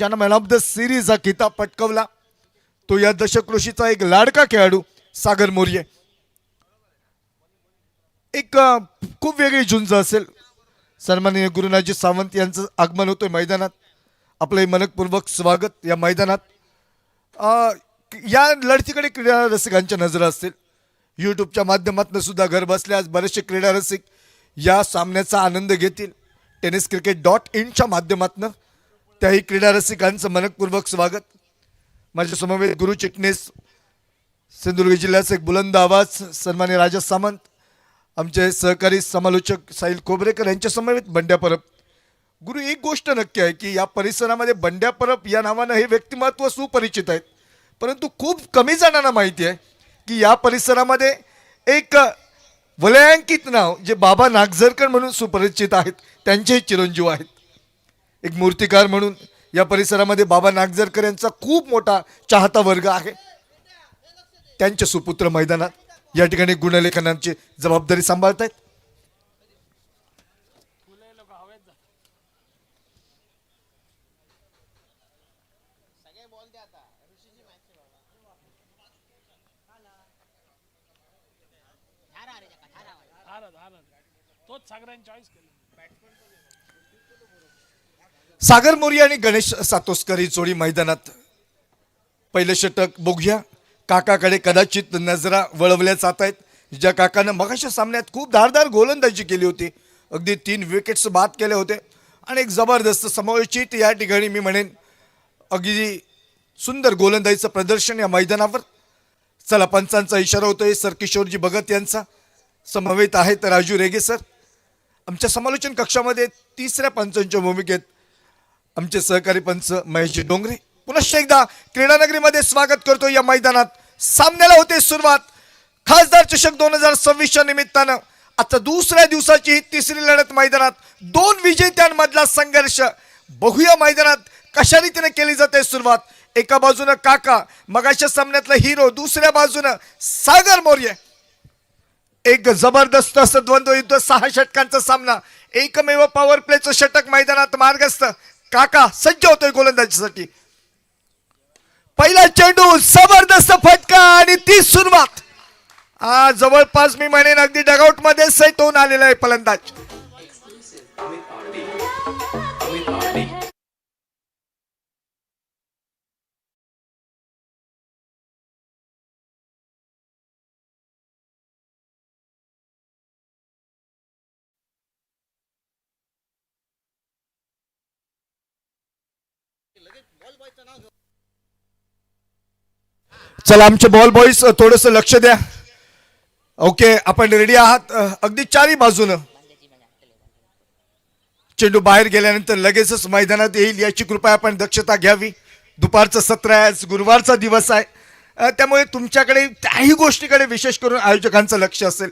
ज्यानं man of the series हा किताब पटकवला तो या दशकृषीचा एक लाडका खेळाडू सागर मोर्ये. एक खूप वेगळी झुंज असेल. सन्माननीय गुरुनाथजी सावंत यांचं आगमन होतोय मैदानात. आपलं मनपूर्वक स्वागत या मैदानात. या लढतीकडे क्रीडा रसिकांच्या नजर असतील. यूट्यूबच्या माध्यमातून सुद्धा घर बसल्या आज बरेचसे क्रीडा रसिक या सामन्याचा आनंद घेतील. tenniscricket.in माध्यमातून त्याही क्रीडा रसिकांचं मनपूर्वक स्वागत. माझ्या समवेत गुरु चिटणीस सिंधुदुर्ग जिल्ह्याचे एक बुलंद आवाज सन्माननीय राजा सामंत, आमचे सहकारी समालोचक साहिल खोबरेकर यांच्या समवेत बंड्या परब. गुरु एक गोष्ट नक्की आहे की या परिसरामध्ये बंड्या परब या नावानं हे व्यक्तिमत्व सुपरिचित आहेत, परंतु खूप कमी जणांना माहिती आहे की या परिसरामध्ये एक वलयांकित नाव जे बाबा नागझरकर म्हणून सुपरिचित आहेत त्यांचेही चिरंजीव आहेत. एक मूर्तिकार म्हणून या परिसरामध्ये बाबा नागझरकर यांचा खूप मोठा चाहता वर्ग आहे. त्यांचे सुपुत्र मैदानात या ठिकाणी गुणलेखनांची जबाबदारी सांभाळत आहेत. सागर मोर्ये आणि गणेश सातोस्कर ही जोडी मैदानात. पहिलं षटक बघूया. काकाकडे कदाचित नजरा वळवल्या जात आहेत. ज्या काकानं मगाच्या सामन्यात खूप धारदार गोलंदाजी केली होती, अगदी 3 विकेट्स बाद केले होते आणि एक जबरदस्त समोचित या ठिकाणी मी म्हणेन अगदी सुंदर गोलंदाजीचं प्रदर्शन या मैदानावर. चला पंचांचा इशारा होतोय. सर किशोरजी भगत यांचा समवेत आहेत राजू रेगे सर. आमच्या समालोचन कक्षामध्ये तिसऱ्या पंचांच्या भूमिकेत आमचे सहकारी पंच महेशजी डोंगरे. पुनश्च एकदा क्रीडानगरीमध्ये स्वागत करतो या मैदानात. सामन्याला होते सुरुवात. खासदार चषक 2026च्या निमित्तानं आता दुसऱ्या दिवसाची ही तिसरी लढत मैदानात. 2 विजेत्यांमधला संघर्ष बघूया मैदानात कशा रीतीने केली जाते सुरुवात. एका बाजूनं काका मगाच्या सामन्यातला हिरो, दुसऱ्या बाजूनं सागर मोर्ये. एक जबरदस्त असं द्वंद्व युद्ध. 6 षटकांचा सामना. एकमेव पॉवर प्लेचं षटक मैदानात मार्गस्थ. काका सज्ज होतोय गोलंदाजीसाठी. पहिला चेंडू, जबरदस्त फटका आणि ती सुरुवात. जवळपास मी म्हणेन अगदी डगआउट मध्ये सेट होऊन आलेला आहे फलंदाज. चला आमचे बॉल बॉईज थोडस लक्ष द्या. ओके, आपण रेडी आहात. अगदी चारी बाजूनं चेंडू बाहेर गेल्यानंतर लगेचच मैदानात येईल याची कृपया आपण दक्षता घ्यावी. दुपारचं सत्र आहे, आज गुरुवारचा दिवस आहे, त्यामुळे तुमच्याकडे त्याही गोष्टीकडे विशेष करून आयोजकांचं लक्ष असेल.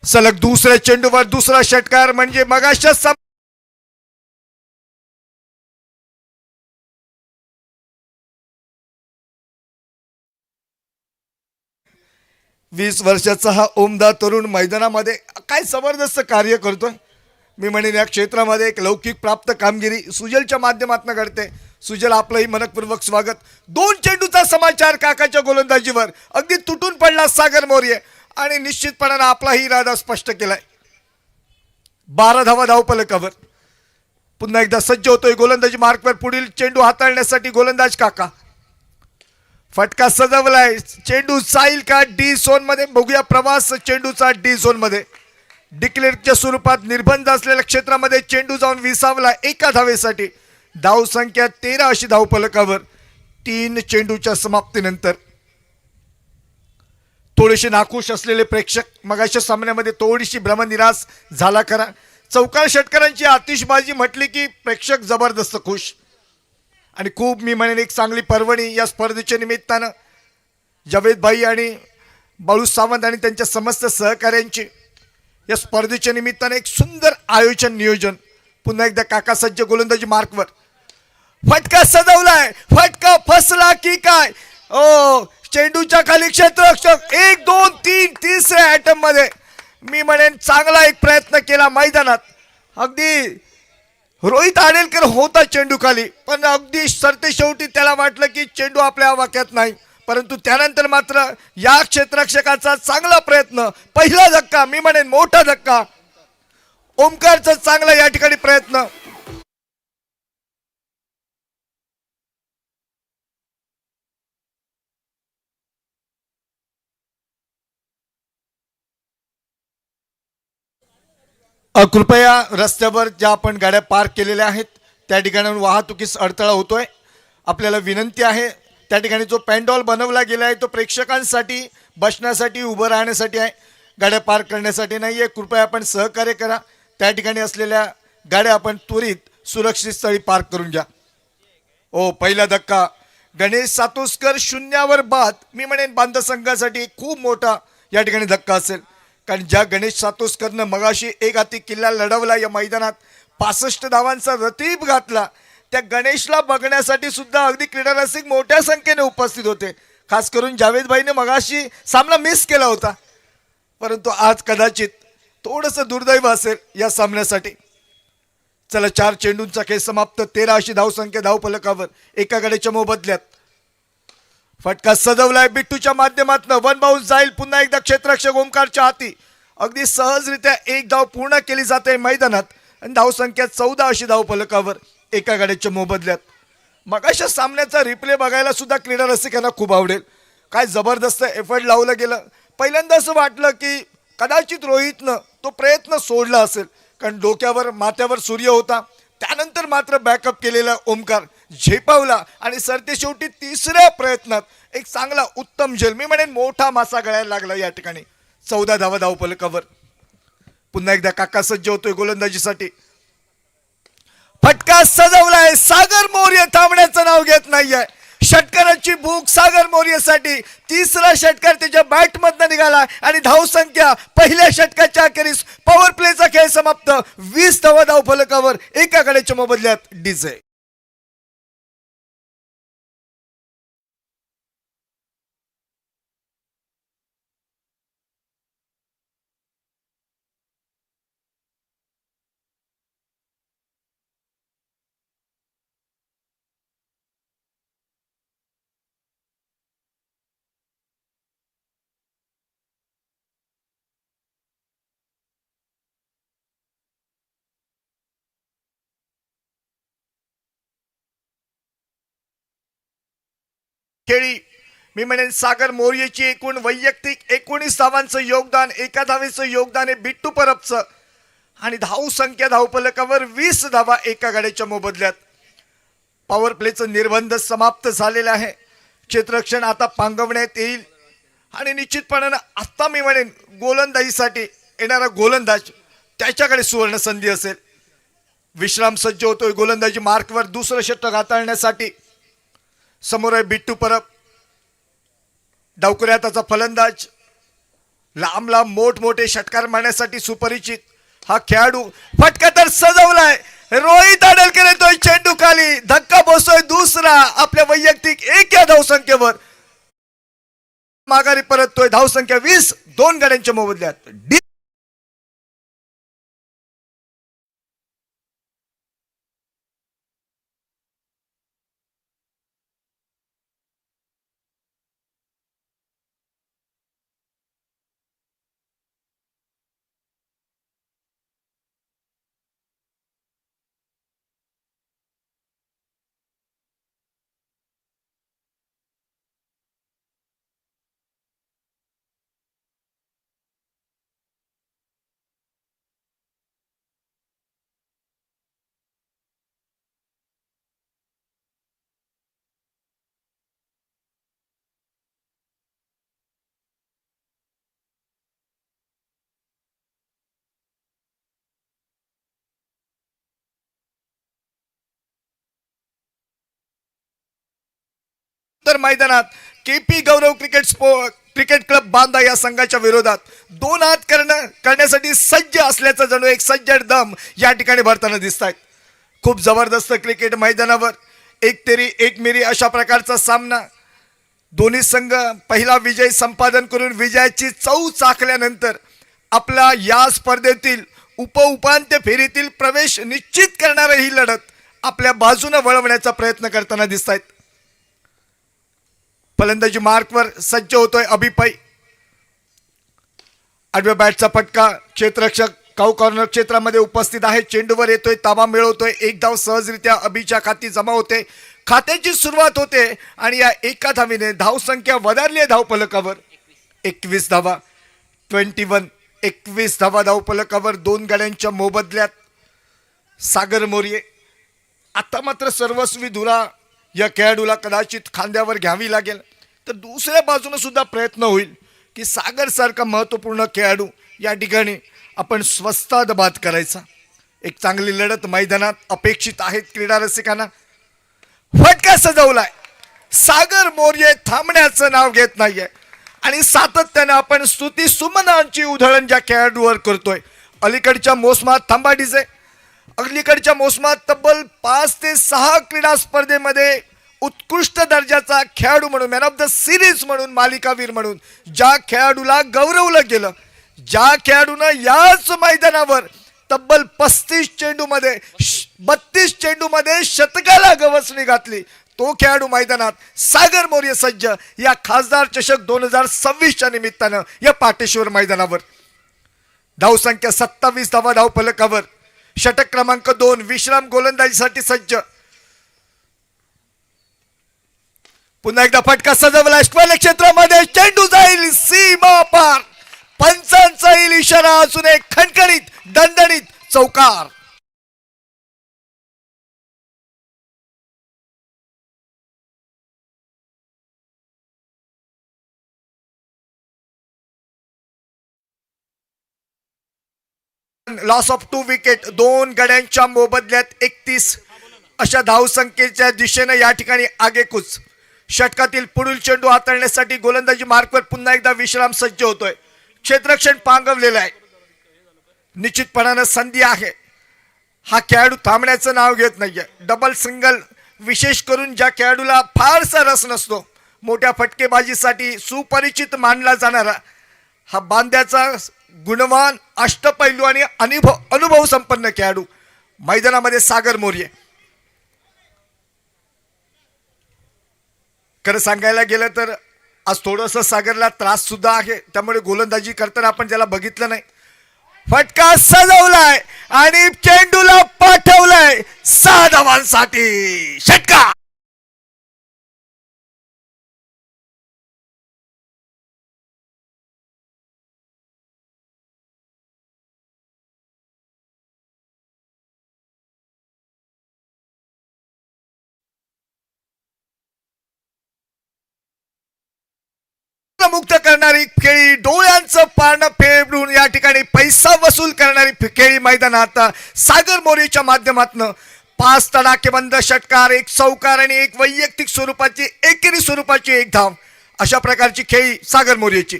सलग दुसऱ्या चेंडूवर दुसरा षटकार म्हणजे मगाच्या 20 वर्षाचा हा ओमदा तरुण मैदानामध्ये काय जबरदस्त कार्य करतोय. मी म्हणेन या क्षेत्रामध्ये एक लौकिक प्राप्त कामगिरी सुजलच्या माध्यमातून घडते. सुजल आपलंही मनपूर्वक स्वागत. 2 चेंडूचा समाचार काकाच्या गोलंदाजीवर. अगदी तुटून पडला सागर मोर्ये आणि निश्चितपणाने आपलाही इरादा स्पष्ट केलाय. 12 धावा धावफलकावर. पुन्हा एकदा सज्ज होतोय गोलंदाजी मार्कवर. पुढील चेंडू हाताळण्यासाठी गोलंदाज काका. फटका सजवलाय. चेंडू जाईल का डी झोन मध्ये. बघूया प्रवास चेंडूचा डी झोन मध्ये. डिक्लेअरच्या स्वरूपात निर्बंध असलेल्या क्षेत्रामध्ये चेंडू जाऊन विसावला एका धावेसाठी. धाव संख्या 13 अशी धावफलकावर 3 चेंडूच्या समाप्तीनंतर. थोडेसे नाखुश असलेले प्रेक्षक मगाच्या सामन्यामध्ये थोडीशी भ्रमनिरास झाला करा. चौकार षटकारांची आतिषबाजी म्हटली की प्रेक्षक जबरदस्त खुश. आणि खूप मी म्हणेन एक चांगली पर्वणी या स्पर्धेच्या निमित्तानं जावेद भाई आणि बाळू सावंत आणि त्यांच्या समस्त सहकाऱ्यांची या स्पर्धेच्या निमित्तानं एक सुंदर आयोजन नियोजन. पुन्हा एकदा काका सज्ज गोलंदाजी मार्कवर. फटका सजवलाय. फटका फसला की काय. चेंडूच्या खाली क्षेत्ररक्षक 1 2 3 तिसऱ्या अटेम्प्ट मध्ये मी म्हणेन चांगला एक प्रयत्न केला मैदानात. अगदी रोहित आडेलकर होता चेंडू खाली, पण अगदी सरतेशेवटी त्याला वाटलं की चेंडू आपल्या वाक्यात नाही, परंतु त्यानंतर मात्र या क्षेत्ररक्षकाचा चांगला प्रयत्न, पहिला धक्का, मी म्हणेन मोठा धक्का, ओमकारचा चांगला या ठिकाणी प्रयत्न. कृपया रस्त्यावर ज्या आपण गाड्या पार्क केलेल्या आहेत त्या ठिकाणाहून वाहतुकीस अडथळा होतोय. आपल्याला विनंती आहे, त्या ठिकाणी जो पॅन्डॉल बनवला गेला आहे तो प्रेक्षकांसाठी बसण्यासाठी उभं राहण्यासाठी आहे, गाड्या पार्क करण्यासाठी नाही आहे. कृपया आपण सहकार्य करा. त्या ठिकाणी असलेल्या गाड्या आपण त्वरित सुरक्षित स्थळी पार्क करून घ्या. ओ पहिला धक्का, गणेश सातोसकर शून्यावर बाद. मी म्हणेन बांध संघासाठी खूप मोठा या ठिकाणी धक्का असेल, कारण ज्या गणेश सातोसकरनं मगाशी एक हाती किल्ला लढवला या मैदानात, 65 धावांचा रतीब घातला, त्या गणेशला बघण्यासाठी सुद्धा अगदी क्रीडा रसिक मोठ्या संख्येने उपस्थित होते. खास करून जावेदभाईने मगाशी सामना मिस केला होता, परंतु आज कदाचित थोडंसं दुर्दैव असेल या सामन्यासाठी. चला, 4 चेंडूंचा खेळ समाप्त, 13 अशी धावसंख्या धावफलकावर एका गड्याच्या मोबदल्यात. फटका सजवलाय बिट्टूच्या माध्यमातून, वन बाउन्स जाईल पुन्हा एकदा क्षेत्ररक्षक ओमकारच्या हाती. अगदी सहजरित्या एक धाव पूर्ण केली जाते मैदानात आणि धावसंख्या 14 अशी धावफलकावर एका गड्याच्या मोबदल्यात. मग अशा सामन्याचा रिप्ले बघायला सुद्धा क्रीडा रसिकांना खूप आवडेल. काय जबरदस्त एफर्ट लावलं गेलं. पहिल्यांदा असं वाटलं की कदाचित रोहितनं तो प्रयत्न सोडला असेल, कारण डोक्यावर माथ्यावर सूर्य होता. त्यानंतर मात्र बॅकअप केलेला ओमकार झेपावला आणि सरतेशेवटी तिसऱ्या प्रयत्नात एक चांगला उत्तम झेल, मी म्हणेन मोठा मासा गळायला लागला या ठिकाणी. 14 धावा धावफलकावर. पुन्हा एकदा काका सज्ज होतोय गोलंदाजीसाठी. फटका सजवलाय, सागर मौर्य थांबण्याचं नाव घेत नाहीये. षटकाराची भूक सागर मौर्यसाठी. तिसरा षटकार त्याच्या बॅटमधनं निघाला आणि धावसंख्या पहिल्या षटकाच्या अखेरीस पॉवर प्लेचा खेळ समाप्त. 20 धावा धावफलकावर एका गड्याच्या मोबदल्यात डीजे. खेळी मी म्हणेन सागर मौर्यची एकूण वैयक्तिक 19 धावांचं योगदान, एका धावेचं योगदान आहे बिट्टू परबचं आणि धावसंख्या धावफलकावर 20 धावा एका गाड्याच्या मोबदल्यात. पॉवर प्लेचं निर्बंध समाप्त झालेलं आहे. क्षेत्ररक्षण आता पांगवण्यात येईल आणि निश्चितपणानं आता मी म्हणेन गोलंदाजीसाठी येणारा गोलंदाज त्याच्याकडे सुवर्ण संधी असेल. विश्राम सज्ज होतोय गोलंदाजी मार्कवर दुसरं षटक हाताळण्यासाठी. समोर आहे बिट्टू परब, डावकुऱ्या त्याचा फलंदाज, लांब लांब मोठमोठे षटकार मारण्यासाठी सुपरिचित हा खेळाडू. फटका तर सजवलाय, रोहित आडेलकर येतोय चेंडू खाली, धक्का बसतोय दुसरा आपल्या वैयक्तिक 1 या धावसंख्येवर. माघारी परततोय, धावसंख्या 20, 2 गड्यांच्या मोबदल्यात. तर मैदानात KP Gaurav cricket club Banda या संघाच्या विरोधात 2 हात करण्यासाठी सज्ज असल्याचा जणू एक सज्जड दम या ठिकाणी भरताना दिसत आहेत. खूप जबरदस्त क्रिकेट मैदानावर एक तेरी एक मेरी अशा प्रकारचा सामना. दोन्ही संघ पहिला विजय संपादन करून विजयाची चव चाखल्यानंतर आपला या स्पर्धेतील उपांत्य फेरीतील प्रवेश निश्चित करणारी ही लढत आपल्या बाजूने वळवण्याचा प्रयत्न करताना दिसत आहेत. फलंदाजी मार्कवर सज्ज होतोय अभिपय. आडव्या बॅटचा फटका. क्षेत्ररक्षक काऊ कॉर्नर क्षेत्रामध्ये उपस्थित आहे. चेंडूवर येतोय, ताबा मिळवतोय. एक धाव सहजरित्या अभिच्या खाती जमा होते. खात्याची सुरुवात होते आणि या एका धावीने धावसंख्या वधारली आहे धावफलकावर. 21 धावा. 21 धावा धावफलकावर. 2 गाड्यांच्या मोबदल्यात सागर मोर्ये. आता मात्र सर्वस्वी धुरा या खेळाडूला कदाचित खांद्यावर घ्यावी लागेल. तर दुसऱ्या बाजूने सुद्धा प्रयत्न होईल की सागर सारखा महत्त्वपूर्ण खेळाडू या ठिकाणी आपण स्वस्तात बाद करायचा. एक चांगली लढत मैदानात अपेक्षित आहेत क्रीडा रसिकांना. फटका सजवलाय. सागर मोर्ये थांबण्याचं नाव घेत नाहीये आणि सातत्याने आपण स्तुती सुमनांची उधळण ज्या खेळाडूवर करतोय. अलीकडच्या मोसमात थांबा डीजे. अलीकडच्या मोसमात तब्बल 5 ते 6 क्रीडा स्पर्धेमध्ये उत्कृष्ट दर्जाचा खेळाडू म्हणून, मॅन ऑफ द सिरीज म्हणून, मालिकावीर म्हणून ज्या खेळाडूला गौरवलं गेलं, ज्या खेळाडूनं याच मैदानावर तब्बल 32 चेंडूमध्ये शतकाला गवसणी घातली, तो खेळाडू मैदानात सागर मोर्ये सज्ज या खासदार चषक 2026च्या निमित्तानं या पाटेश्वर मैदानावर. धावसंख्या 27 धावा धावफलकावर. षटक क्रमांक 2 विश्राम गोलंदाजीसाठी सज्ज. पुन्हा एकदा फटका सजवला. स्क्वेअर क्षेत्रामध्ये चेंडू जाईल सीमा पार. पंचांचा येईल इशारा. अजून एक खणखणीत दणदणीत चौकार. Loss of 2 wicket. 2 गड्यांच्या मोबदल्यात 31 अशा धावसंख्येच्या दिशेने या ठिकाणी आगेकूच. षटकातील पुढील चेंडू हाताळण्यासाठी गोलंदाजी मार्कवर पुन्हा एकदा विश्राम सज्ज होतोय. क्षेत्ररक्षण पांगवलेलं आहे. निश्चितपणानं संधी आहे. हा खेळाडू थांबण्याचं नाव घेत नाहीये. डबल सिंगल, विशेष करून ज्या खेळाडूला फारसा रस नसतो, मोठ्या फटकेबाजीसाठी सुपरिचित मानला जाणारा हा बांद्याचा गुणवान, अष्टपैलू आणि अनुभव संपन्न खेळाडू मैदानामध्ये सागर मोर्ये. खरं सांगायला गेलं तर आज थोडंसं सागरला त्रास सुद्धा आहे, त्यामुळे गोलंदाजी करताना आपण त्याला बघितलं नाही. फटका सजवलाय आणि चेंडूला पाठवलाय 6 धावांसाठी. षटका. मुक्त करणारी खेळी, डोळ्यांचं पारणं फेडून या ठिकाणी पैसा वसूल करणारी खेळी मैदानात सागर मोर्येच्या माध्यमातून 5 तडाखेबंद षटकार, 1 चौकार आणि 1 वैयक्तिक स्वरूपाची, एकेरी स्वरूपाची 1 धाव, अशा प्रकारची खेळी सागर मोर्येची.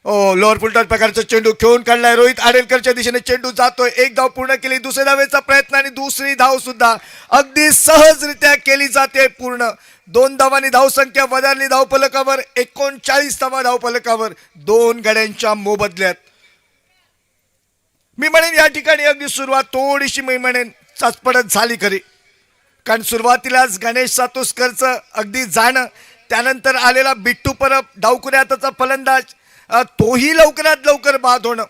लोअर फुलटॉस प्रकारचा चेंडू खेळून काढलाय. रोहित आडेलकरच्या दिशेने चेंडू जातोय. 1 धाव पूर्ण केली. दुसऱ्या धावेचा प्रयत्न आणि दुसरी धाव सुद्धा अगदी सहजरित्या केली जाते पूर्ण. 2 धावांनी धावसंख्या वधारली धावफलकावर. 39 धावा धावफलकावर. 2 गड्यांच्या मोबदल्यात. मी म्हणेन या ठिकाणी अगदी सुरुवात थोडीशी मी म्हणेन चाचपडत झाली खरी, कारण सुरुवातीलाच गणेश सातोसकरचं अगदी जाणं, त्यानंतर आलेला बिट्टू परब डावकुऱ्याचा फलंदाज, तोही लवकरात लवकर बाद होणं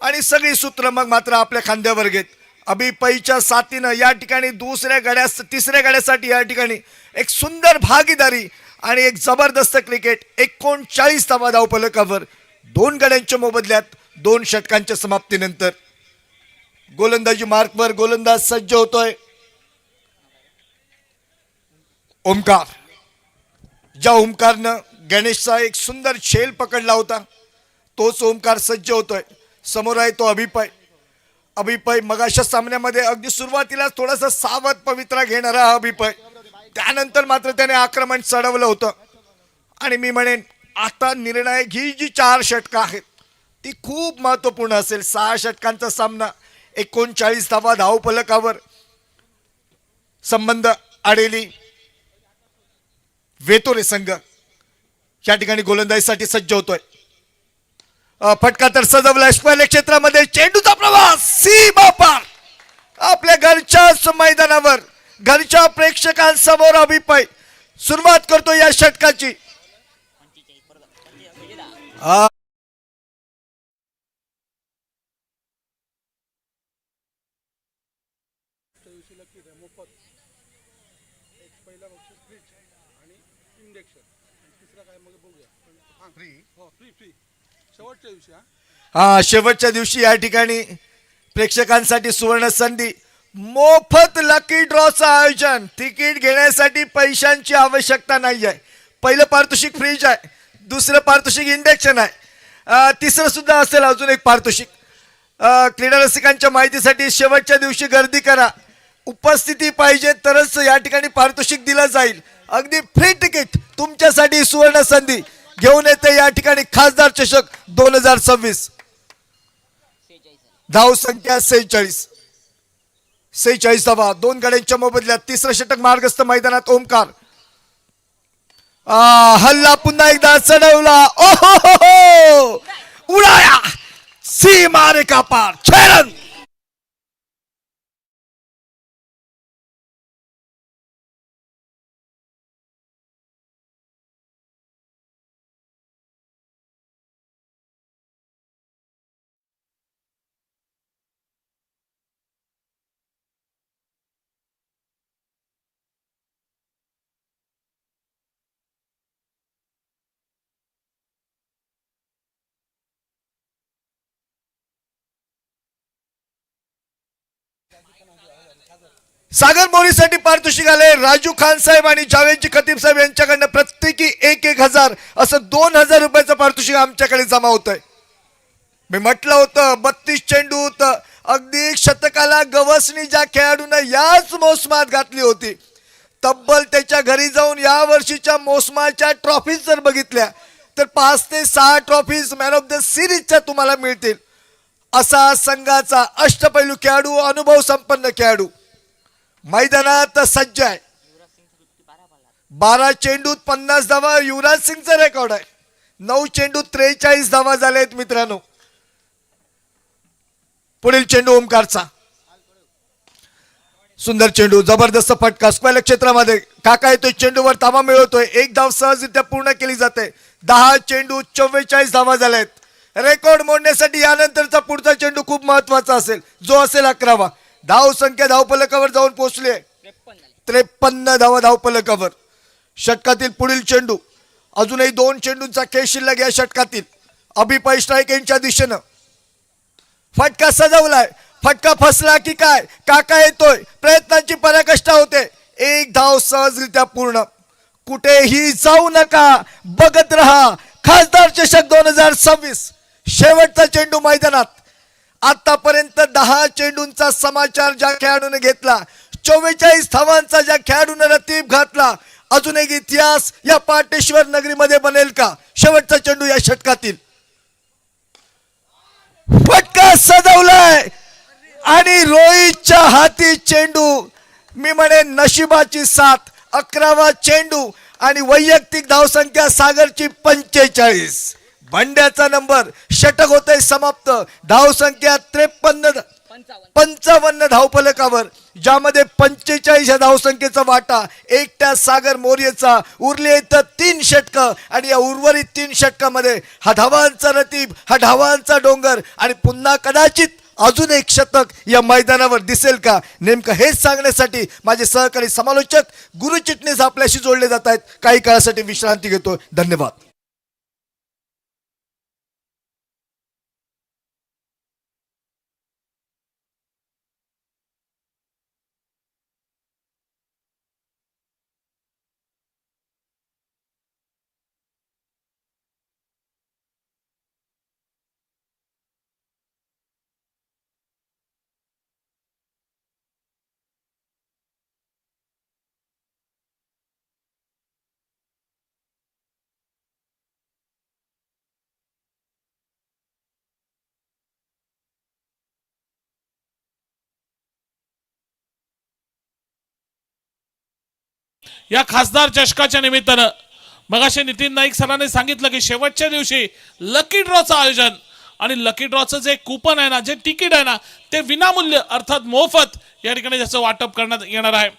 आणि सगळी सूत्र मग मात्र आपल्या खांद्यावर घेत अभिपईच्या साथीनं या ठिकाणी तिसऱ्या गड्यासाठी या ठिकाणी एक सुंदर भागीदारी आणि एक जबरदस्त क्रिकेट. 39 धावा धावफलकावर. 2 गड्यांच्या मोबदल्यात 2 षटकांच्या समाप्तीनंतर गोलंदाजी मार्कवर गोलंदाज सज्ज होतोय ओमकार. ज्या ओमकारनं गणेशचा एक सुंदर छेल पकडला होता, तोच ओमकार सज्ज होतोय. समोर आहे तो अभिपय. अभिपय मगाच्या सामन्यामध्ये अगदी सुरुवातीला थोडासा सावध पवित्रा घेणारा अभिपय, त्यानंतर मात्र त्याने आक्रमण चढवलं होतं. आणि मी म्हणेन आता निर्णायक ही जी 4 षटकं आहेत ती खूप महत्त्वपूर्ण असेल. 6 षटकांचा सामना, 39 धावा धावफलकावर. संबंध आडेली वेतोरे संघ या ठिकाणी गोलंदाजीसाठी सज्ज होतोय. फटका तर सजवला स्क्वेअर क्षेत्रामध्ये चेंडूचा प्रवास सीमा पार आपल्या घरच्याच मैदानावर घरच्या प्रेक्षकांसमोर अभिपय सुरुवात करतो या षटकाची. शेवटच्या दिवशी या ठिकाणी प्रेक्षकांसाठी सुवर्ण संधी मोफत लकी ड्रॉचं आयोजन. तिकीट घेण्यासाठी पैशांची आवश्यकता नाही आहे. पहिलं पारितोषिक फ्रीज आहे, दुसरं पारितोषिक इंडक्शन आहे, तिसरं सुद्धा असेल अजून एक पारितोषिक. क्रीडा रसिकांच्या माहितीसाठी शेवटच्या दिवशी गर्दी करा, उपस्थिती पाहिजे तरच या ठिकाणी पारितोषिक दिलं जाईल. अगदी फ्री तिकीट तुमच्यासाठी सुवर्ण संधी घेऊन येते या ठिकाणी खासदार चषक 2026. धाव संख्या 46 धावा, 2 गाड्यांच्या मोबदल्यात तिसरं षटक मार्गस्थ मैदानात. ओमकार हल्ला पुन्हा एकदा चढवला, ओहो उडाया सीमा रेखा पार, 6 रन. सागर मोरीसाठी पारितोषिक आले. राजू खान साहेब आणि जावेदजी खतीब साहेब यांच्याकडनं प्रत्येकी 1,000 असं 2,000 रुपयाचं पारितोषिक आमच्याकडे जमा होत आहे. मी म्हटलं होतं 32 चेंडू तर अगदी शतकाला गवसणी ज्या खेळाडूंना याच मोसमात घातली होती, तब्बल त्याच्या घरी जाऊन या वर्षीच्या मोसमाच्या ट्रॉफीज जर बघितल्या तर 5 ते 6 ट्रॉफीज मॅन ऑफ द सिरीजच्या तुम्हाला मिळतील. असा संघाचा अष्टपैलू खेळाडू, अनुभव संपन्न खेळाडू मैदानात सज्ज आहे. 12 चेंडूत 50 धावा युवराज सिंगचा रेकॉर्ड आहे. 9 चेंडूत 43 धावा झाल्या आहेत मित्रांनो. पुढील चेंडू ओमकारचा, सुंदर चेंडू, जबरदस्त फटका स्क्वेअर क्षेत्रामध्ये. काका येतोय, चेंडूवर ताबा मिळवतोय, 1 धाव सहजरित्या पूर्ण केली जाते. 10 चेंडू 44 धावा झाल्या आहेत. रेकॉर्ड मोडण्यासाठी यानंतरचा पुढचा चेंडू खूप महत्वाचा असेल, जो असेल 11वा. धाव संख्या धावफलकावर जाऊन पोहोचली, 53 धावा धावफलकावर. षटकातील पुढील चेंडू, अजूनही 2 चेंडूंचा खेळ शिल्लक या षटकातील. अभिपय स्ट्राईक यांच्या दिशेनं फटका सजवलाय, फटका फसला की काय, काका येतोय, प्रयत्नांची पराकाष्ठा होते. 1 धाव सहजरित्या पूर्ण. कुठेही जाऊ नका, बघत रहा खासदार चषक 2026. शेवटचा चेंडू मैदानात. आतापर्यंत 10 चेंडूंचा समाचार ज्या खेळाडूने घेतला, 44 धावांचा ज्या खेळाडूने रतीब घातला, अजून एक इतिहास या पाटेश्वर नगरीमध्ये बनेल का? शेवटचा चेंडू या षटकातील. फटका सजवलाय आणि रोहितच्या हाती चेंडू. मी म्हणे नशिबाची साथ. 11वा चेंडू आणि वैयक्तिक धावसंख्या सागरची 45. बंड्याचा नंबर. षटक होतंय समाप्त. धावसंख्या 55 धावफलकावर, ज्यामध्ये 45 या धावसंख्येचा वाटा एकट्या सागर मोर्येचा. उरले तर 3 षटक आणि या उर्वरित 3 षटकामध्ये हा धावांचा रतीब, हा धावांचा डोंगर आणि पुन्हा कदाचित अजून एक शतक या मैदानावर दिसेल का? नेमकं हेच सांगण्यासाठी माझे सहकारी समालोचक गुरु चिटणीस आपल्याशी जोडले जात आहेत. काही काळासाठी विश्रांती घेतो. धन्यवाद. या खासदार चषकाच्या निमित्तानं मगाशी नितीन नाईक सरांनी सांगितलं की शेवटच्या दिवशी लकी ड्रॉचं आयोजन आणि लकी ड्रॉचं जे कुपन आहे ना, जे तिकीट आहे ना, ते विनामूल्य अर्थात मोफत या ठिकाणी त्याचं वाटप करण्यात येणार आहे.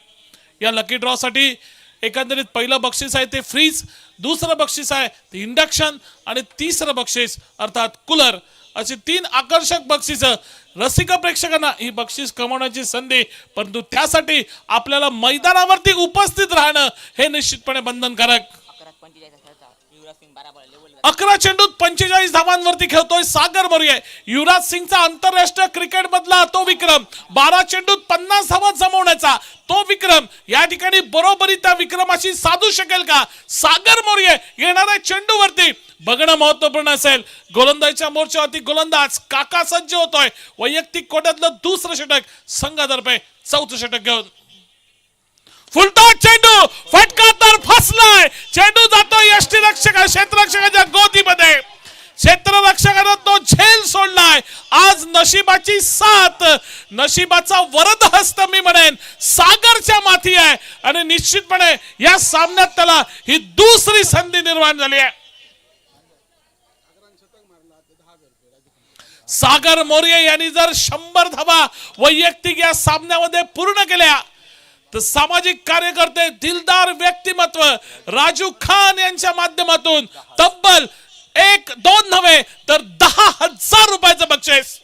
या लकी ड्रॉ साठी एकंदरीत पहिलं बक्षीस आहे ते फ्रीज, दुसरं बक्षीस आहे ते इंडक्शन आणि तिसरं बक्षीस अर्थात कूलर, अशी 3 आकर्षक बक्षीस. रसिक प्रेक्षकांना ही बक्षीस कमवण्याची संधी, परंतु त्यासाठी आपल्याला मैदानावरती उपस्थित राहणं हे निश्चितपणे बंधनकारक. 11 चेंडूत 45 धावांवरती खेळतोय सागर मोरे. युवराज सिंगचा आंतरराष्ट्रीय क्रिकेट मधला तो विक्रम, 12 चेंडूत 50 धावा जमवण्याचा तो विक्रम या ठिकाणी बरोबरी त्या विक्रमाशी साधू शकेल का सागर मोरे? येणाऱ्या चेंडूवरती बघणं महत्वपूर्ण असेल. गोलंदाजीच्या मोर्चावरती गोलंदाज काका सज्ज होतोय. वैयक्तिक कोट्यातलं दुसरं षटक संघातर्फे चौथं षटक घेऊन फुलटॉस चेंडू, फटका तर फसलाय. चेंडू जातोय यष्टीरक्षक क्षेत्ररक्षकाच्या गोदीमध्ये. क्षेत्ररक्षकानं तो झेल सोडलाय. आज नशिबाची साथ, नशिबाचा वरद हस्त मी म्हणेन सागरच्या माथी आहे आणि निश्चितपणे या सामन्यात त्याला ही दुसरी संधी निर्माण झाली आहे. सागर मोरे यांनी जर 100 धावा वैयक्तिक या सामन्यामध्ये पूर्ण केल्या तर सामाजिक कार्यकर्ते, दिलदार व्यक्तिमत्व राजू खान यांच्या माध्यमातून तब्बल 1-2 नव्हे तर 10,000 रुपयाचं बक्षीस.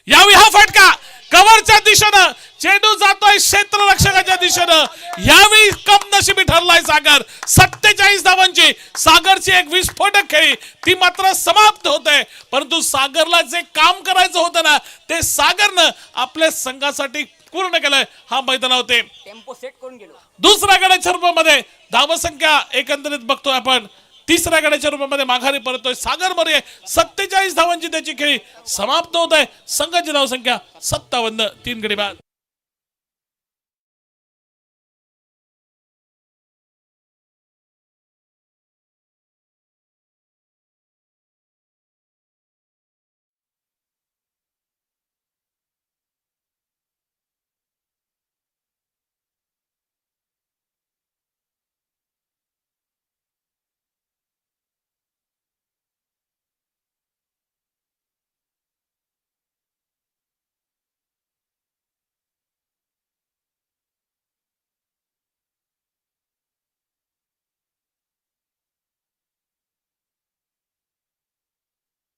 यावेळी हा फटका कव्हरच्या दिशेनं, चेंडू जातोय क्षेत्ररक्षकाच्या दिशेनं. यावेळी कमनशिबी ठरलाय सागर. 47 धावांची सागरची एक विस्फोटक खेळी ती मात्र समाप्त होते, परंतु सागरला जे काम करायचं होतं ना ते सागरनं आपल्या संघासाठी पूर्ण केलंय. हा मैदान होते टेम्पो सेट करून गेलो. दुसऱ्या गड्याच्या रूपामध्ये धावसंख्या एकंदरीत बघतोय आपण, तिसऱ्या गड्याच्या रूपामध्ये माघारी परतोय सागर मोरे. 47 धावांची त्याची खेळी समाप्त होत आहे. संघाची धावसंख्या 57, 3 गडी बाद.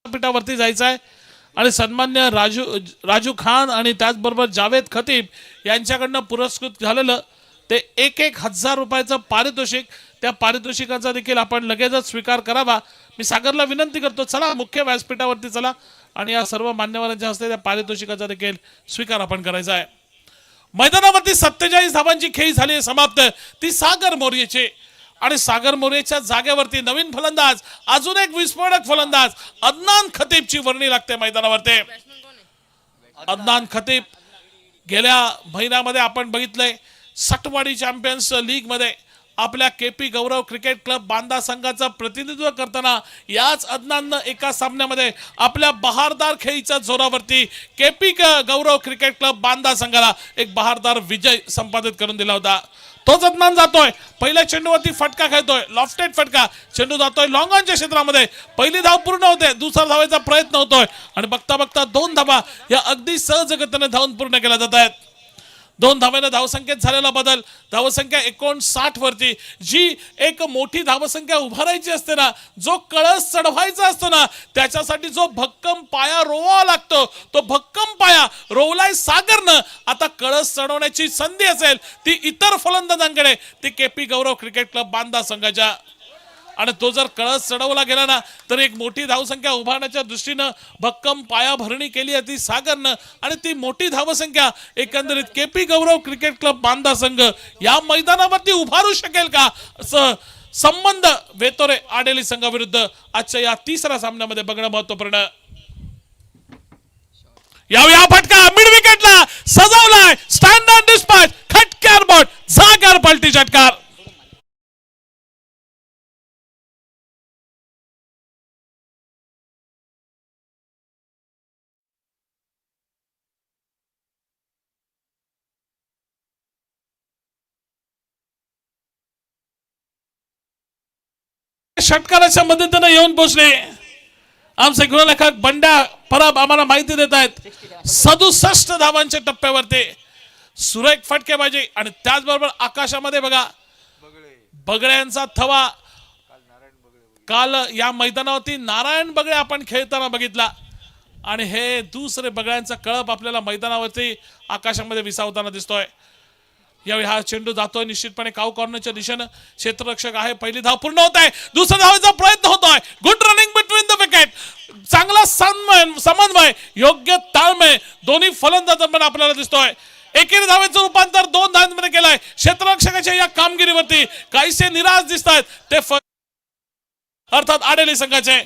पीठावरती जायचं आहे आणि सन्मान्य राजू खान आणि त्याचबरोबर जावेद खतीब यांच्याकडनं पुरस्कृत झालेलं ते 1,000 रुपयाचं पारितोषिक, त्या पारितोषिकाचा देखील आपण लगेचच स्वीकार करावा. मी सागरला विनंती करतो, चला मुख्य व्यासपीठावरती चला आणि या सर्व मान्यवरांच्या हस्ते त्या पारितोषिकाचा देखील स्वीकार आपण करायचा आहे. मैदानावरती 47 धावांची खेळी झाली समाप्त, ती सागर मोरेची. आणि सागर मोरेच्या जागेवरती नवीन फलंदाज, अजून एक विस्फोटक फलंदाज अदनान खतीबची वर्णी लागते मैदानावरती. अदनान खतीब गेल्या महिन्यामध्ये आपण बघितलंय सटवाडी चॅम्पियन्स लीग मध्ये आपल्या KP Gaurav cricket club Banda संघाचं प्रतिनिधित्व करताना याच अदनाननं एका सामन्यामध्ये आपल्या बहारदार खेळीच्या जोरावरती KP Gaurav cricket club Banda संघाला एक बहारदार विजय संपादित करून दिला होता. तोच अदनान जातोय, पहिल्या चेंडूवरती फटका खेळतोय, लॉफ्टेड फटका, चेंडू जातोय लॉंग ऑनच्या क्षेत्रामध्ये. पहिली धाव पूर्ण होते, दुसरा धावायचा प्रयत्न होतोय आणि बघता बघता 2 धावा या अगदी सहजगतीने धावून पूर्ण केल्या जात आहेत. 2 धावेने धावसंख्येत झालेला बदल, धावसंख्या 59 वरती. जी एक मोठी धावसंख्या उभारायची असते ना, जो कळस चढवायचा असतो ना, त्याच्यासाठी जो भक्कम पाया रोवावा लागतो, तो भक्कम पाया रोवलाय सागरनं. आता कळस चढवण्याची संधी असेल ती इतर फलंदाजांकडे, ती KP Gaurav cricket club Banda संघाच्या. आणि तो जर कळस चढवला गेला ना तर एक मोठी धावसंख्या उभारण्याच्या दृष्टीनं भक्कम पाया भरणी केली आहे ती सागरनं. आणि ती मोठी धावसंख्या एकंदरीत KP Gaurav cricket club Banda संघ या मैदानावरती उभारू शकेल का, असं संबंध वेतोरे आडेली संघाविरुद्ध आजच्या या तिसऱ्या सामन्यामध्ये बघणं महत्वपूर्ण. यावेळी हा फटका मिड विकेटला सजवलाय, स्टँडर्ड डिस्पॅच, खटक्यार बॉट, जागर पलटी षटकार. षटकाराच्या मदतीने येऊन पोहोचले आमचे गृहलेखक बंड्या परब आम्हाला माहिती देत आहेत 67 धावांच्या टप्प्यावरती सुरेख फटकेबाजी आणि त्याचबरोबर आकाशामध्ये बघा बगड्यांचा थवा. काल या मैदानावरती नारायण बगळे आपण खेळताना बघितला आणि हे दुसरे बगड्यांचा कळप आपल्याला मैदानावरती आकाशामध्ये विसावताना दिसतोय. यावेळी हा चेंडू जातोय निश्चितपणे काऊ कॉर्नरच्या दिशेनं. क्षेत्ररक्षक आहे, पहिली धाव पूर्ण होत आहे, दुसऱ्या धावेचा प्रयत्न होतोय. Good running between the wicket, चांगला समन्वय, योग्य ताळमेळ दोन्ही फलंदाजांमध्ये आपल्याला दिसतोय. एकेरी धावेचं रूपांतर 2 धावांमध्ये केलंय. क्षेत्ररक्षकाच्या या कामगिरीवरती काहीसे निराश दिसत आहेत ते अर्थात आडेली संघाचे.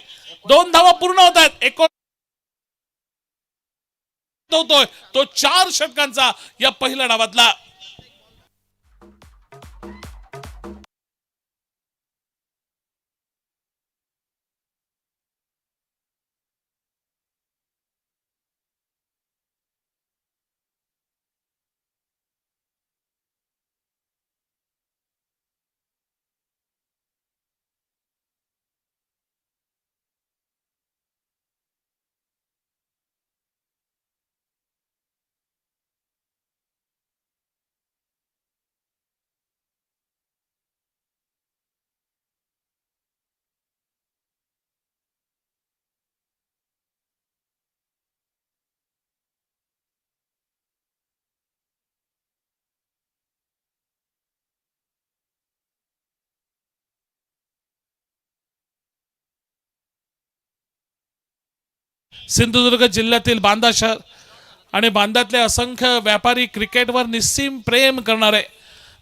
2 धावा पूर्ण होत आहेत. होतोय तो 4 षटकांचा या पहिल्या डावातला. सिंधुदुर्ग जिल्ह्यातील बांदा शहर आणि बांद्यातले असंख्य व्यापारी क्रिकेटवर निस्सीम प्रेम करणारे,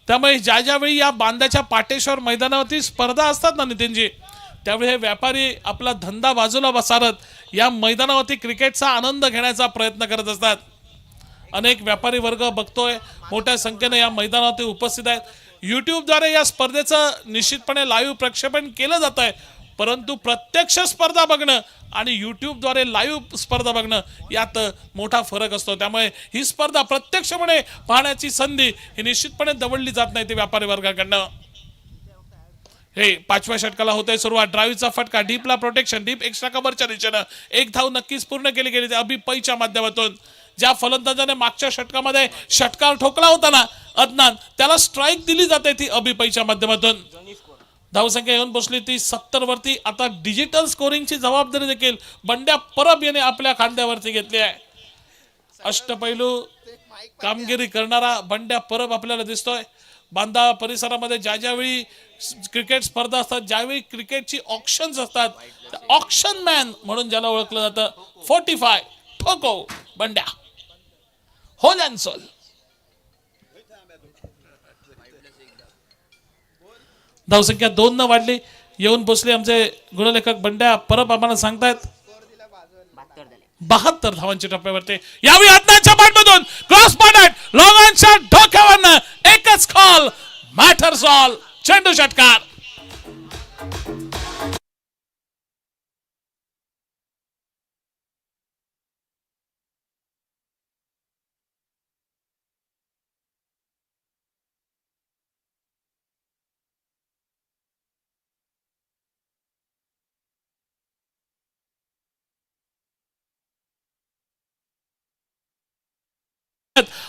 त्यामुळे ज्या ज्यावेळी या बांद्याच्या पाटेश्वर मैदानावरती स्पर्धा असतात ना नितीनजी, त्यावेळी हे व्यापारी आपला धंदा बाजूला सारत या मैदानावरती क्रिकेटचा आनंद घेण्याचा प्रयत्न करत असतात. अनेक व्यापारी वर्ग बघतोय मोठ्या संख्येने या मैदानावरती उपस्थित आहेत. यूट्यूबद्वारे या स्पर्धेचं निश्चितपणे लाईव्ह प्रक्षेपण केलं जात आहे, परंतु प्रत्यक्ष स्पर्धा बघणं आणि यूट्यूबद्वारे लाईव्ह स्पर्धा बघणं यात मोठा फरक असतो. त्यामुळे ही स्पर्धा प्रत्यक्षपणे पाहण्याची संधी ही निश्चितपणे दवडली जात नाही ते व्यापारी वर्गाकडनं. हे 5व्या षटकाला होतंय सुरुवात. ड्राईव्हचा फटका, डीपला प्रोटेक्शन, डीप एक्स्ट्रा कव्हरच्या दिशेनं 1 धाव नक्कीच पूर्ण केली गेली ते अभि पैच्या माध्यमातून. ज्या फलंदाजाने मागच्या षटकामध्ये षटकार ठोकला होता ना अदनान, त्याला स्ट्राईक दिली जाते ती अभि पैच्या माध्यमातून. धावसंख्या येऊन बसली ती 70 वरती. आता डिजिटल स्कोरिंगची जबाबदारी देखील बंड्या परब याने आपल्या खांद्यावरती घेतली आहे. अष्टपैलू कामगिरी करणारा बंड्या परब आपल्याला दिसतोय. बांदा परिसरामध्ये ज्या ज्यावेळी क्रिकेट स्पर्धा असतात, ज्यावेळी क्रिकेटची ऑक्शन्स असतात, ऑक्शन मॅन म्हणून ज्याला ओळखलं जातं, 45 ठोको बंड्या होल अँड सोल. धावसंख्या 2 न वाढली. येऊन बसले आमचे गुणलेखक बंड्या परब आम्हाला सांगतायत 72 धावांच्या टप्प्यावरती. यावेळी अदनानच्या बॅटमधून cross point long on shot डोक्यावरनं एकच कॉल, मॅटर्स ऑल, चेंडू षटकार.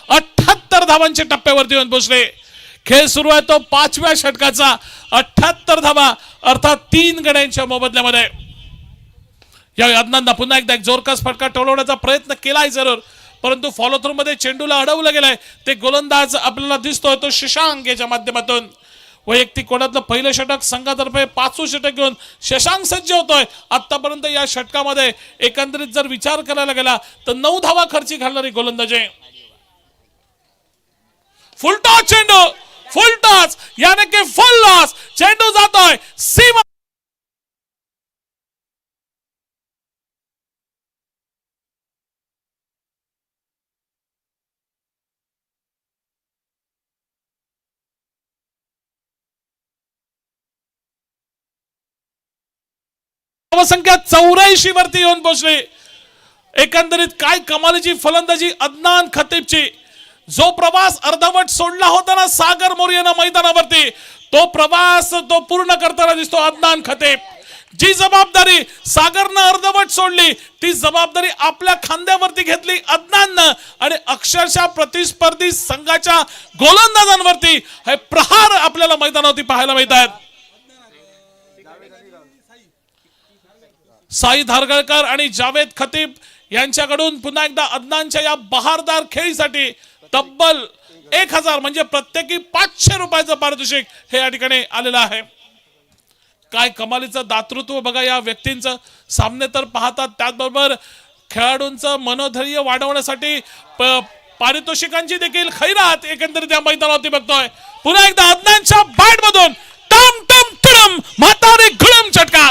अठ्ठ्याहत्तर धावांच्या टप्प्यावरती येऊन पोहोचले. खेळ सुरू आहे तो 5व्या षटकाचा. 78 धावा अर्थात 3 गड्यांच्या मोबदल्यामध्ये. यावेळी अदनाननं पुन्हा एकदा एक जोरकस फटका टोलवण्याचा प्रयत्न केलाय जरूर, परंतु फॉलो थ्रू मध्ये चेंडूला अडवलं गेलंय. ते गोलंदाज आपल्याला दिसतोय तो शशांक याच्या माध्यमातून. वैयक्तिक कोणातलं पहिलं षटक संघातर्फे 5वं षटक घेऊन शशांक सज्ज होतोय. आतापर्यंत या षटकामध्ये एकंदरीत जर विचार करायला गेला तर 9 धावा खर्ची घालणारी गोलंदाजी. फुल टॉस चेंडू, फुल टॉस याने की फुल लॉस. चेंडू जातोय सीमा. संख्या 84 वरती येऊन पोहोचली. एकंदरीत काय कमालीची फलंदाजी अदनान खतीबची. जो प्रवास अर्धवट सोडला होता ना सागर मोरे यांना मैदानावरती, तो प्रवास तो पूर्ण करताना दिसतो अदनान खतीब. जी जबाबदारी सागरनं अर्धवट सोडली ती जबाबदारी आपल्या खांद्यावरती घेतली अदनाननं आणि अक्षरशः प्रतिस्पर्धी संघाच्या गोलंदाजांवरती हे प्रहार आपल्याला मैदानावरती पाहायला मिळत आहेत. साई धारगळकर आणि जावेद खतीब यांच्याकडून पुन्हा एकदा अदनानच्या या बहारदार खेळीसाठी तब्बल 1000 म्हणजे प्रत्येकी 500 रुपयाचं पारितोषिक हे या ठिकाणी आलेलं आहे. काय कमालीचं दातृत्व बघा या व्यक्तींचं. सामने तर पाहतात त्याचबरोबर खेळाडूंचं मनोधैर्य वाढवण्यासाठी पारितोषिकांची देखील खैरात एकंदरीत या मैदानावरती बघतोय. पुन्हा एकदा अदनानच्या बॅट मधून टम टम टम म्हातारे घुळम चटका.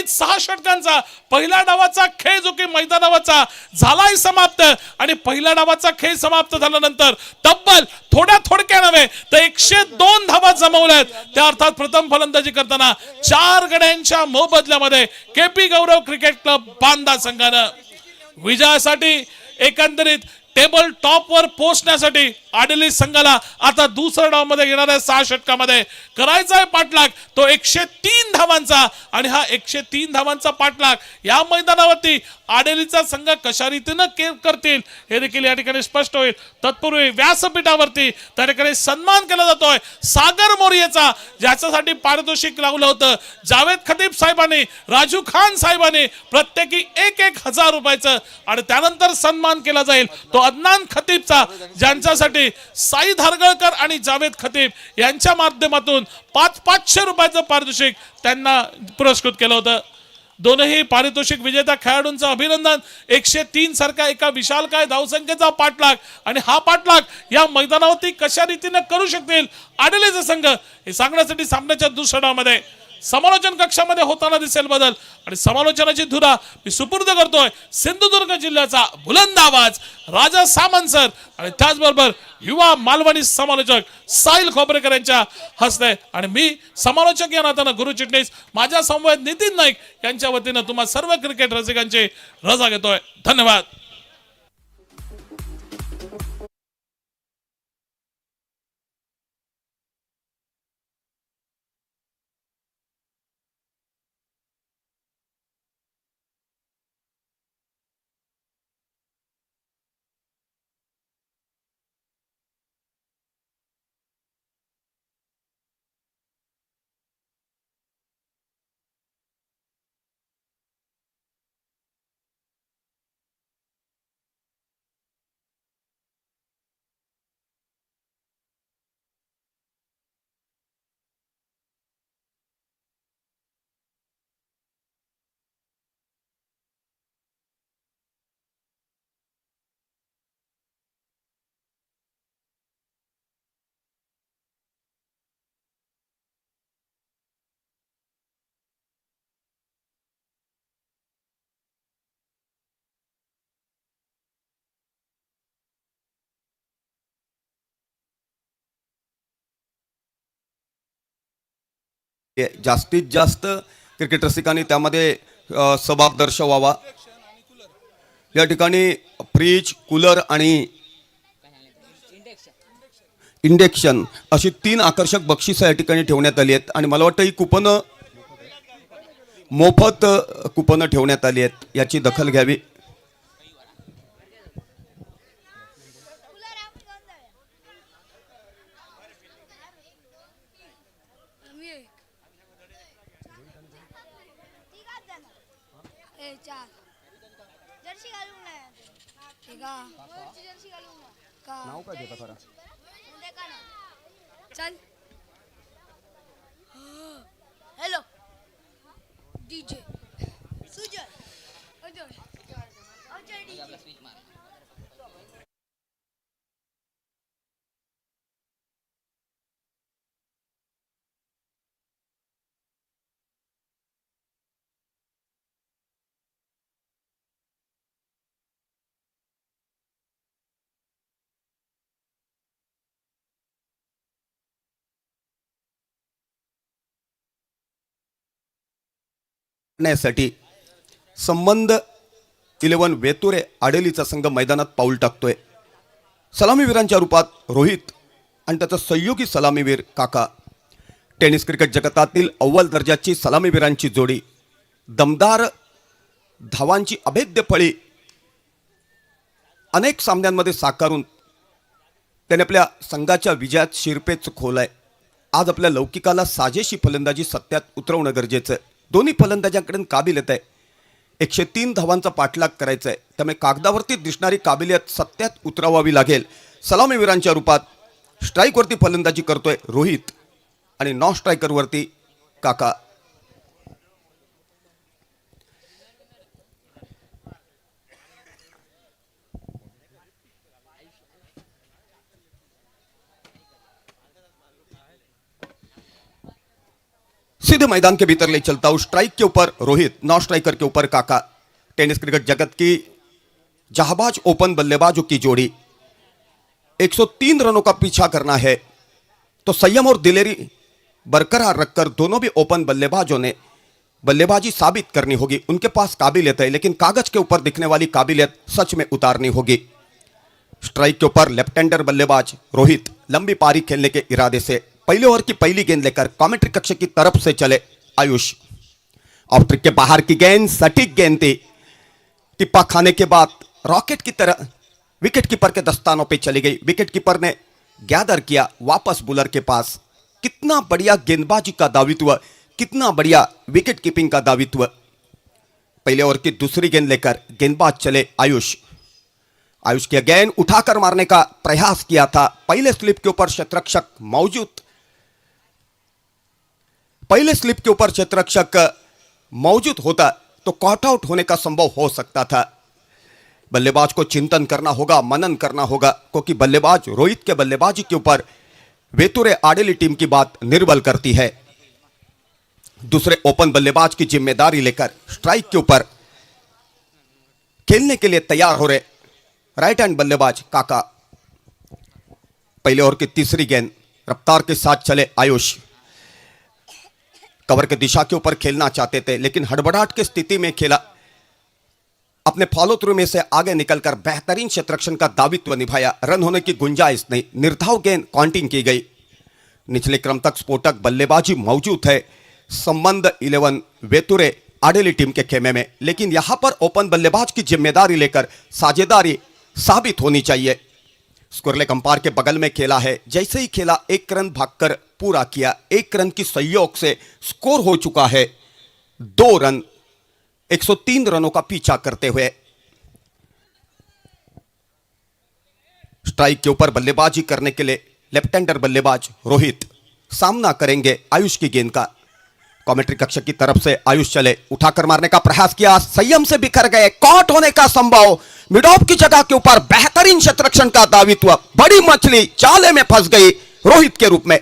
सलमीत 6 षटकांचा पहिल्या डावाचा खेळ जो की मैदानावरचा झालाय समाप्त आणि पहिल्या डावाचा खेळ समाप्त झाल्यानंतर तब्बल थोड्या नव्हे तर 102 धावा जमवल्यात. त्या अर्थात प्रथम फलंदाजी करताना 4 गड्यांच्या मोबदल्यामध्ये KP Gaurav cricket club Banda संघानं विजयासाठी एकंदरीत टेबल टॉप वर पोहोचण्यासाठी आडली संघाला आता दुसऱ्या डाव मध्ये येणाऱ्या 6 षटकामध्ये करायचा आहे पाठलाग तो 103 धावांचा. आणि हा 103 धावांचा पाठलाग या मैदानावरती आडेलीचा संघ कशा रीतीनं करतील हे देखील या ठिकाणी स्पष्ट होईल. तत्पूर्वी व्यासपीठावरती त्या ठिकाणी सन्मान केला जातोय सागर मोरियाचा, ज्याच्यासाठी पारितोषिक लावलं होतं जावेद खतीब साहेबांनी, राजू खान साहेबांनी प्रत्येकी 1,000 रुपयाचं. आणि त्यानंतर सन्मान केला जाईल तो अदनान खतीबचा, ज्यांच्यासाठी साई धारगळकर आणि जावेद खतीब यांच्या माध्यमातून 500 रुपयाचं पारितोषिक त्यांना पुरस्कृत केलं होतं. दोनही पारितोषिक विजेत्या खेळाडूंचं अभिनंदन. 103 सारखा एका विशालकाय धावसंख्येचा पाठलाग आणि हा पाठलाग या मैदानावरती कशा रीतीने करू शकतील आडलेचा संघ हे सांगण्यासाठी सामन्याच्या दुसऱ्या डावामध्ये समालोचन कक्षामध्ये होताना दिसेल बदल. आणि समालोचनाची धुरा मी सुपूर्द करतोय सिंधुदुर्ग जिल्ह्याचा बुलंद आवाज राजा सामंत सर आणि त्याचबरोबर युवा मालवणी समालोचक साहिल खोबरेकर यांच्या हस्ते. आणि मी समालोचक या नात्यानं गुरु चिटणीस माझ्या संवाद नितीन नाईक यांच्या वतीनं तुम्हा सर्व क्रिकेट रसिकांची रजा घेतोय. धन्यवाद. जास्तीत जास्त क्रिकेट रसिकांनी त्यामध्ये सहभाग दर्शवावा. या ठिकाणी फ्रीज, कूलर आणि इंडक्शन अशी 3 आकर्षक बक्षिसं या ठिकाणी ठेवण्यात आली आहेत. आणि मला वाटतं ही कुपनं मोफत कुपनं ठेवण्यात आली आहेत, याची दखल घ्यावी. नाव काय देता खरं चल. Hello DJ Sujay Ajay Ajay DJ साठी संबंध 11 वेतुरे आडेलीचा संघ मैदानात पाऊल टाकतोय. सलामीवीरांच्या रूपात रोहित आणि त्याचा सहयोगी सलामीवीर काका. टेनिस क्रिकेट जगतातील अव्वल दर्जाची सलामीवीरांची जोडी, दमदार धावांची अभेद्य फळी अनेक सामन्यांमध्ये साकारून त्याने आपल्या संघाच्या विजयात शिरपेच खोलाय. आज आपल्या लौकिकाला साजेशी फलंदाजी सत्यात उतरवणं गरजेचं आहे. दोन्ही फलंदाजांकडून काबिलियत आहे. 103 धावांचा पाठलाग करायचा आहे, त्यामुळे कागदावरती दिसणारी काबिलियत सत्यात उतरवावी लागेल. सलामीवीरांच्या रूपात स्ट्राईकवरती फलंदाजी करतोय रोहित आणि नॉन स्ट्रायकरवरती काका. सीधे मैदान के भीतर ले चलता हूं। स्ट्राइक के ऊपर रोहित, नॉन स्ट्राइकर के ऊपर काका। टेनिस क्रिकेट जगत की जहाबाज ओपन बल्लेबाजों की जोड़ी 103 रनों का पीछा करना है तो संयम और दिलेरी बरकरार रखकर दोनों भी ओपन बल्लेबाजों ने बल्लेबाजी साबित करनी होगी। उनके पास काबिलियत है, लेकिन कागज के ऊपर दिखने वाली काबिलियत सच में उतारनी होगी। स्ट्राइक के ऊपर लेफ्ट हैंडर बल्लेबाज रोहित लंबी पारी खेलने के इरादे से पहले ओवर की पहली गेंद लेकर कमेंट्री कक्ष की तरफ से चले आयुष। ऑफ ट्रिक के बाहर की गेंद सटीक गेंद थी। टिप्पा खाने के बाद रॉकेट की तरह विकेट कीपर के दस्तानों पे चली गई। विकेट कीपर ने गैदर किया वापस बुलर के पास। कितना बढ़िया गेंदबाजी का दावित्व, कितना बढ़िया विकेट कीपिंग का दावित्व। पहले ओवर की दूसरी गेंद लेकर गेंदबाज चले आयुष। आयुष की गेंद उठाकर मारने का प्रयास किया था। पहले स्लिप के ऊपर क्षेत्ररक्षक मौजूद, पहले स्लिप के ऊपर क्षेत्ररक्षक मौजूद होता तो कॉट आउट होने का संभव हो सकता था। बल्लेबाज को चिंतन करना होगा, मनन करना होगा, क्योंकि बल्लेबाज रोहित के बल्लेबाजी के ऊपर वेतुरे आडेली टीम की बात निर्भर करती है। दूसरे ओपन बल्लेबाज की जिम्मेदारी लेकर स्ट्राइक के ऊपर खेलने के लिए तैयार हो रहे राइट हैंड बल्लेबाज काका। पहले ओवर की तीसरी गेंद रफ्तार के साथ चले आयुष। कवर के दिशा के ऊपर खेलना चाहते थे, लेकिन हड़बड़ाहट की स्थिति में खेला। अपने फॉलो थ्रू में से आगे निकलकर बेहतरीन क्षेत्ररक्षण का दावित्व निभाया। रन होने की गुंजाइश नहीं। निर्धाव गेंद काउंटिंग की गई। निचले क्रम तक स्फोटक बल्लेबाजी मौजूद है संबंध 11 वेतुरे आडेली टीम के खेमे में, लेकिन यहां पर ओपन बल्लेबाज की जिम्मेदारी लेकर साझेदारी साबित होनी चाहिए। स्कोरलेग अंपायर के बगल में खेला है। जैसे ही खेला 1 रन भागकर पूरा किया। 1 रन की सहयोग से स्कोर हो चुका है 2 रन 103 रनों का पीछा करते हुए। स्ट्राइक के ऊपर बल्लेबाजी करने के लिए लेफ्ट हैंडर बल्लेबाज रोहित सामना करेंगे आयुष की गेंद का। कमेंट्री कक्ष की तरफ से आयुष चले, उठाकर मारने का प्रयास किया, संयम से बिखर गए। कॉट होने का संभव। मिड ऑफ की जगह के ऊपर बेहतरीन क्षेत्ररक्षण का दावित्व। बड़ी मछली जाले में फंस गई रोहित के रूप में।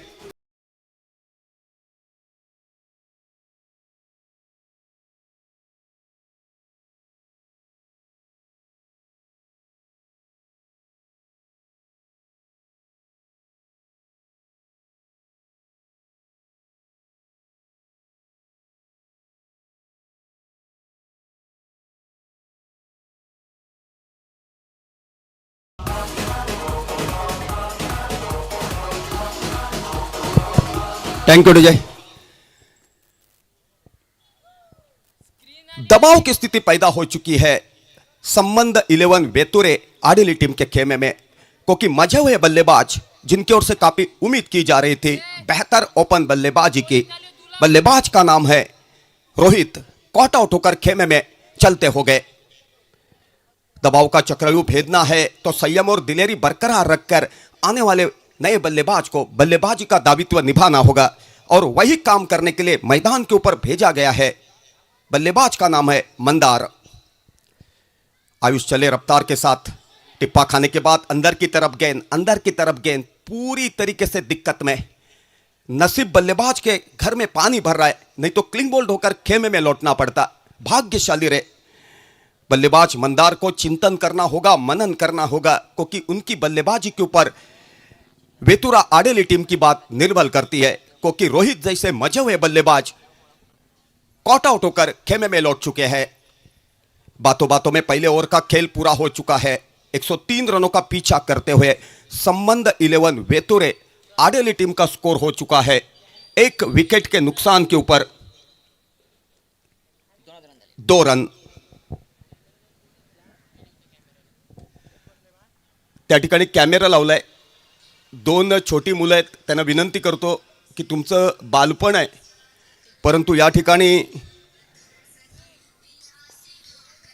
थैंक यू विजय। दबाव की स्थिति पैदा हो चुकी है संबंध 11 वेतुरे आडेली टीम के खेमे में, क्योंकि मजे हुए बल्लेबाज जिनकी ओर से काफी उम्मीद की जा रही थी बेहतर ओपन बल्लेबाजी की, बल्लेबाज का नाम है रोहित, कॉट आउट होकर खेमे में चलते हो गए। दबाव का चक्रव्यूह भेदना है तो संयम और दिलेरी बरकरार रखकर आने वाले नए बल्लेबाज को बल्लेबाजी का दावित्व निभाना होगा, और वही काम करने के लिए मैदान के ऊपर भेजा गया है। बल्लेबाज का नाम है मंदार। आयुष चले रफ्तार के साथ। टिप्पा खाने के बाद अंदर की तरफ गेंद, अंदर की तरफ गेंद, पूरी तरीके से दिक्कत में। नसीब बल्लेबाज के घर में पानी भर रहा है, नहीं तो क्लिंग बोल्ड होकर खेमे में लौटना पड़ता। भाग्यशाली रहे बल्लेबाज मंदार को चिंतन करना होगा, मनन करना होगा, क्योंकि उनकी बल्लेबाजी के ऊपर वेतुरा आडेली टीम की बात निर्भर करती है, क्योंकि रोहित जैसे मजे हुए बल्लेबाज कॉट आउट होकर खेमे में लौट चुके हैं। बातों बातों में पहले ओवर का खेल पूरा हो चुका है। 103 रनों का पीछा करते हुए संबंध 11 वेतुरे आडेली टीम का स्कोर हो चुका है 1 विकेट के नुकसान के ऊपर 2 रन। त्या ठिकाणी कॅमेरा लावलाय। 2 छोटी मुलं आहेत, त्यांना विनंती करतो की तुमचं बालपण आहे, परंतु या ठिकाणी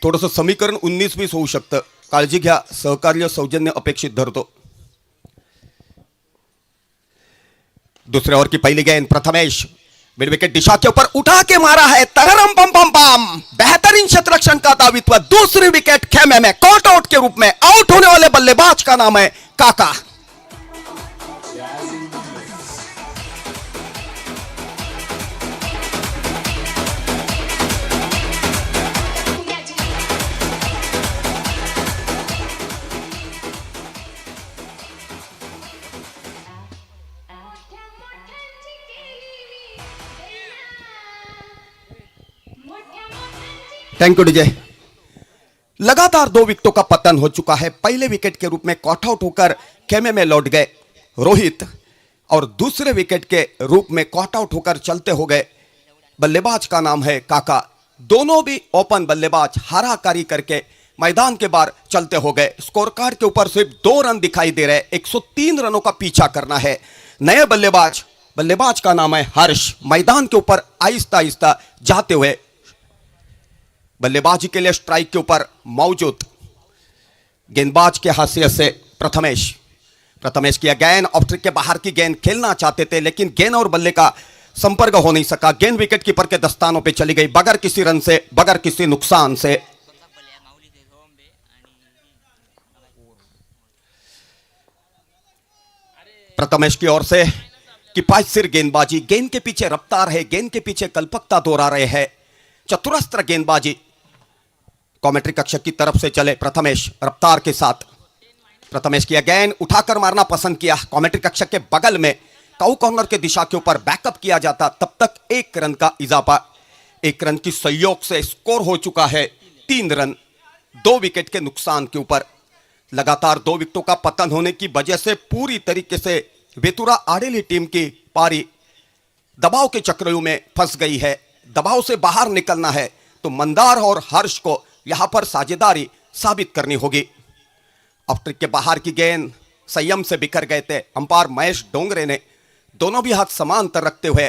थोडंसं समीकरण 19-20 होऊ शकतं, काळजी घ्या, सहकार्य सौजन्य अपेक्षित धरतो। दूसरे ओवर की पहली गेंद प्रथमेश मिड विकेट दिशा के ऊपर उठा के मारा है, तररम पम पम पम, बेहतरीन क्षेत्ररक्षण का दावित्व। दूसरी विकेट खेमे में कॉट आउट के रूप में। आउट होने वाले बल्लेबाज का नाम है काका। Thank you DJ. लगातार 2 विकेटों का पतन हो चुका है। पहले विकेट के रूप में कॉट आउट होकर खेमे में लौट गए रोहित और दूसरे विकेट के रूप में कॉट आउट होकर चलते हो गए बल्लेबाज का नाम है काका। दोनों भी ओपन बल्लेबाज हाराकारी करके मैदान के बाहर चलते हो गए। स्कोर कार्ड के ऊपर सिर्फ 2 रन दिखाई दे रहे। 103 रनों का पीछा करना है। नए बल्लेबाज का नाम है हर्ष, मैदान के ऊपर आहिस्ता आहिस्ता जाते हुए बल्लेबाजी के लिए स्ट्राइक के ऊपर मौजूद। गेंदबाज के हैसियत से प्रथमेश किया गेंद ऑफ ट्रिक के बाहर की गेंद खेलना चाहते थे, लेकिन गेंद और बल्ले का संपर्क हो नहीं सका। गेंद विकेट कीपर के दस्तानों पे चली गई बगैर किसी रन से, बगैर किसी नुकसान से। प्रथमेश की ओर से किफायतशीर गेंदबाजी, गेंद के पीछे रफ्तार है, गेंद के पीछे कल्पकता दोहरा रहे हैं। चतुरस्त्र गेंदबाजी कमेंट्री कक्षक की तरफ से चले प्रथमेश रफ्तार के साथ। प्रथमेश किया गेंद उठाकर मारना पसंद किया। कमेंट्री कक्षक के बगल में काउ कॉर्नर के दिशा के ऊपर बैकअप किया जाता, तब तक 1 रन का इजाफा। 1 रन की सहयोग से स्कोर हो चुका है 3 रन 2 विकेट के नुकसान के ऊपर। लगातार 2 विकेटों का पतन होने की वजह से पूरी तरीके से वेतुरा आडेली टीम की पारी दबाव के चक्रव्यूह में फंस गई है। दबाव से बाहर निकलना है तो मंदार और हर्ष को यहां पर साझेदारी साबित करनी होगी। ऑफ ट्रिक के बाहर की गेंद संयम से बिखर गए थे। अंपायर महेश डोंगरे ने दोनों भी हाथ समांतर रखते हुए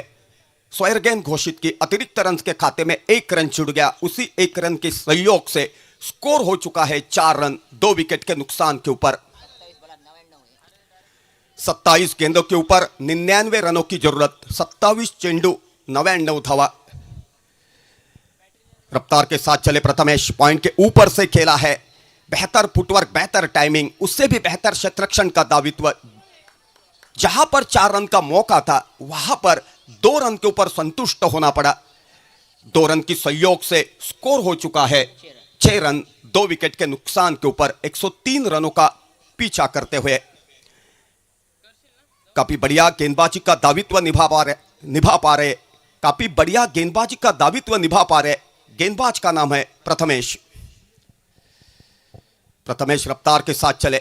स्वैर गेंद घोषित की। अतिरिक्त रन के खाते में 1 रन जुड़ गया। उसी 1 रन के सहयोग से स्कोर हो चुका है 4 रन 2 विकेट के नुकसान के ऊपर। 27 गेंदों के ऊपर 99 रनों की जरूरत। 27 चेंडू 99 धावा। रफ्तार के साथ चले प्रथमेश, पॉइंट के ऊपर से खेला है। बेहतर फुटवर्क, बेहतर टाइमिंग, उससे भी बेहतर क्षेत्ररक्षण का दावित्व। जहां पर 4 रन का मौका था वहां पर 2 रन के ऊपर संतुष्ट होना पड़ा। 2 रन की सहयोग से स्कोर हो चुका है 6 रन 2 विकेट के नुकसान के ऊपर। 103 रनों का पीछा करते हुए काफी बढ़िया गेंदबाजी का दावित्व निभा पा रहे काफी बढ़िया गेंदबाजी का दावित्व निभा पा रहे गेंदबाज का नाम है प्रथमेश। प्रथमेश रफ्तार के साथ चले।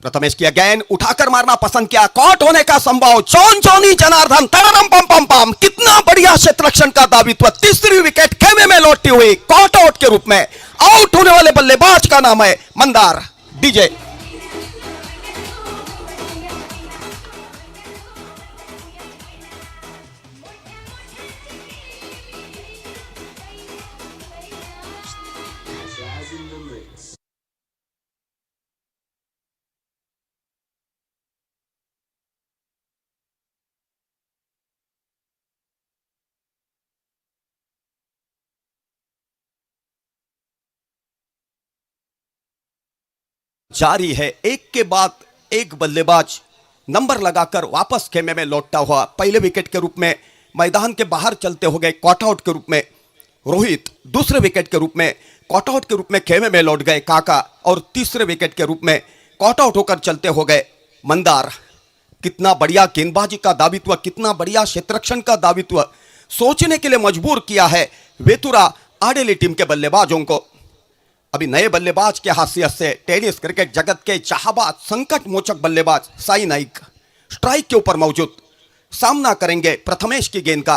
प्रथमेश किया गेंद उठाकर मारना पसंद किया। कॉट होने का संभव। चौनी जनार्दन तररम पम पम पम। कितना बढ़िया क्षेत्ररक्षण का दावित्व। तीसरी विकेट खेमे में लौटती हुई कॉट आउट के रूप में। आउट होने वाले बल्लेबाज का नाम है मंदार। डीजे जारी है। एक के बाद एक बल्लेबाज नंबर लगाकर वापस खेमे में लौटता हुआ। पहले विकेट के रूप में मैदान के बाहर चलते हो गए कॉट आउट के रूप में रोहित। दूसरे विकेट के रूप में कॉट आउट के रूप में खेमे में लौट गए काका। और तीसरे विकेट के रूप में कॉट आउट होकर चलते हो गए मंदार। कितना बढ़िया गेंदबाजी का दावित्व, कितना बढ़िया क्षेत्ररक्षण का दावित्व सोचने के लिए मजबूर किया है वेतुरा आडेली टीम के बल्लेबाजों को। अभी नए बल्लेबाज के हैसियत से टेनिस क्रिकेट जगत के चाहबाज, संकट मोचक बल्लेबाज साई नाइक स्ट्राइक के ऊपर मौजूद सामना करेंगे प्रथमेश की गेंद का।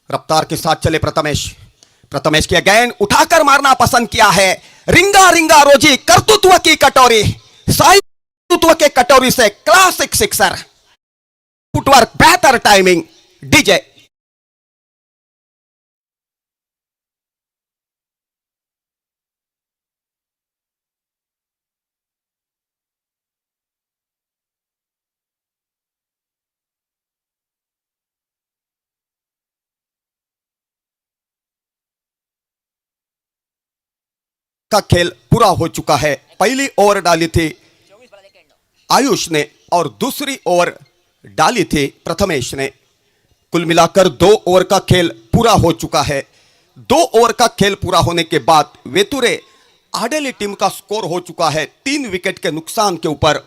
रफ्तार के साथ चले प्रथमेश की गेंद उठाकर मारना पसंद किया है। रिंगा रिंगा रोजी कर्तृत्व की कटोरी। साई कर्तृत्व के कटोरी से क्लासिक सिक्सर। फुटवर्क, बेहतर टाइमिंग। डीजे का खेल पूरा हो चुका है। पहली ओवर डाली थी आयुष ने और दूसरी ओवर डाली थी प्रथमेश ने। कुल मिलाकर 2 ओवर का खेल पूरा हो चुका है। 2 ओवर का खेल पूरा होने के बाद वेतुरे आडेली टीम का स्कोर हो चुका है 3 विकेट के नुकसान के ऊपर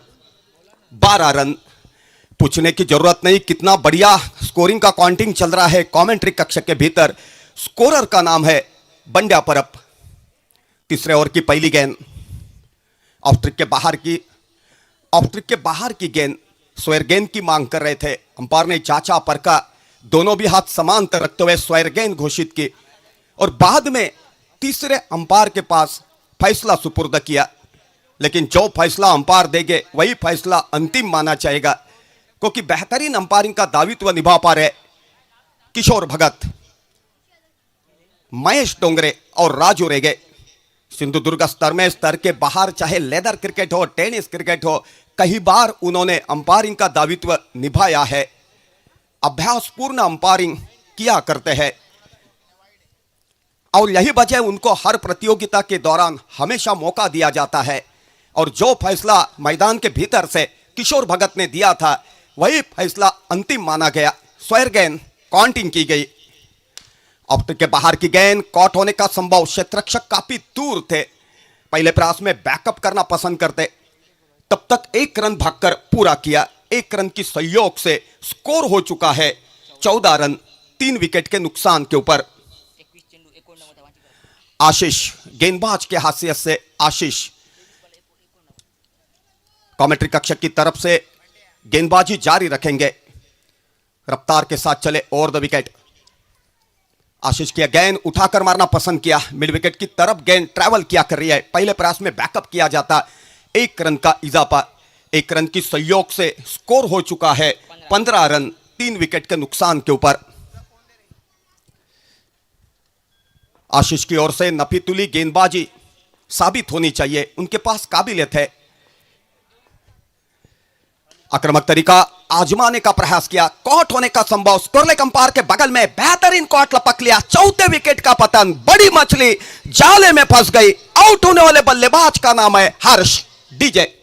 12 रन। पूछने की जरूरत नहीं कितना बढ़िया स्कोरिंग का काउंटिंग चल रहा है कमेंट्री कक्ष के भीतर। स्कोरर का नाम है बंड्या परब तीसरे ओवर की पहली गेंद ऑफ ट्रिक के बाहर की गेंद स्क्वायर गेंद की मांग कर रहे थे। अंपायर ने जांचा परखा, दोनों भी हाथ समांतर रखते हुए स्क्वायर गेंद घोषित की और बाद में तीसरे अंपायर के पास फैसला सुपुर्द किया। लेकिन जो फैसला अंपायर देंगे वही फैसला अंतिम माना जाएगा, क्योंकि बेहतरीन अंपायरिंग का दायित्व निभा पा रहे किशोर भगत, महेश डोंगरे और राजू रेगे। सिंधुदुर्ग स्तर के बाहर चाहे लेदर क्रिकेट हो, टेनिस क्रिकेट हो, कई बार उन्होंने अंपायरिंग का दायित्व निभाया है। अभ्यासपूर्ण अंपायरिंग किया करते हैं और यही वजह उनको हर प्रतियोगिता के दौरान हमेशा मौका दिया जाता है। और जो फैसला मैदान के भीतर से किशोर भगत ने दिया था वही फैसला अंतिम माना गया। स्क्वायर गेंद काउंटिंग की गई। ऑफ के बाहर की गेंद कॉट होने का संभव, क्षेत्ररक्षक काफी दूर थे, पहले प्रयास में बैकअप करना पसंद करते, तब तक एक रन भागकर पूरा किया। एक रन की सहयोग से स्कोर हो चुका है 14 रन 3 विकेट के नुकसान के ऊपर। आशीष गेंदबाज के हाशियत से आशीष कमेंट्री कक्ष की तरफ से गेंदबाजी जारी रखेंगे, रफ्तार के साथ चले ओवर द विकेट। आशीष की गेंद उठाकर मारना पसंद किया, मिड विकेट की तरफ गेंद ट्रैवल किया कर रही है, पहले प्रयास में बैकअप किया जाता। एक रन का इजाफा, एक रन की सहयोग से स्कोर हो चुका है 15 रन 3 विकेट के नुकसान के ऊपर। आशीष की ओर से नफीतुली गेंदबाजी साबित होनी चाहिए, उनके पास काबिलियत है। आक्रामक तरीका आजमाने का प्रयास किया, कॉट होने का संभव, स्कोरलेग अंपायर के बगल में बेहतरीन कॉट लपक लिया। चौथे विकेट का पतन, बड़ी मछली जाले में फंस गई। आउट होने वाले बल्लेबाज का नाम है हर्ष डीजे।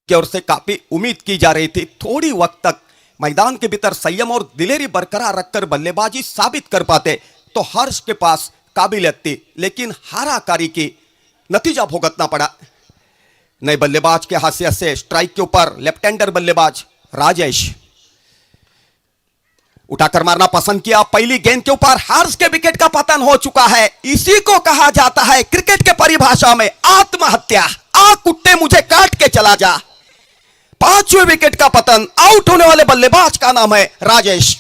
की ओर से काफी उम्मीद की जा रही थी, थोड़ी वक्त तक मैदान के भीतर संयम और दिलेरी बरकरार रखकर बल्लेबाजी साबित कर पाते तो हर्ष के पास काबिलियत थी, लेकिन हाराकारी की नतीजा भुगतना पड़ा। नए बल्लेबाज के हाशियत से स्ट्राइक के ऊपर लेफ्ट हैंडर बल्लेबाज राजेश उठाकर मारना पसंद किया। पहली गेंद के ऊपर हर्ष के विकेट का पतन हो चुका है। इसी को कहा जाता है क्रिकेट के परिभाषा में आत्महत्या। आ कुत्ते मुझे काट के चला जा। 5वें विकेट का पतन, आउट होने वाले बल्लेबाज का नाम है राजेश।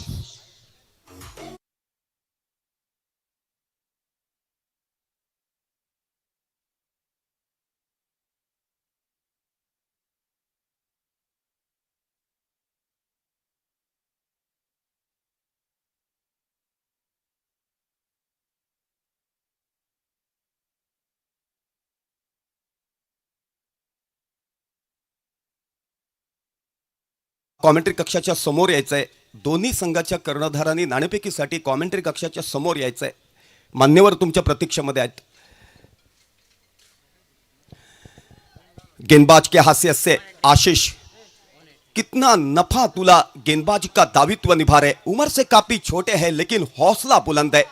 कॉमेंट्री कक्षाच्या समोर यायचंय, दोन्ही संघाच्या कर्णधारांनी नाणेफेकीसाठी कॉमेंट्री कक्षाच्या समोर यायचंय। मान्यवर तुमच्या प्रतीक्षेमध्ये आहेत। गेंदबाज के हाशियत से आशीष, कितना नफा तुला गेंदबाजी का दायित्व निभा रहे। उम्र से काफी छोटे हैं लेकिन हौसला बुलंद है।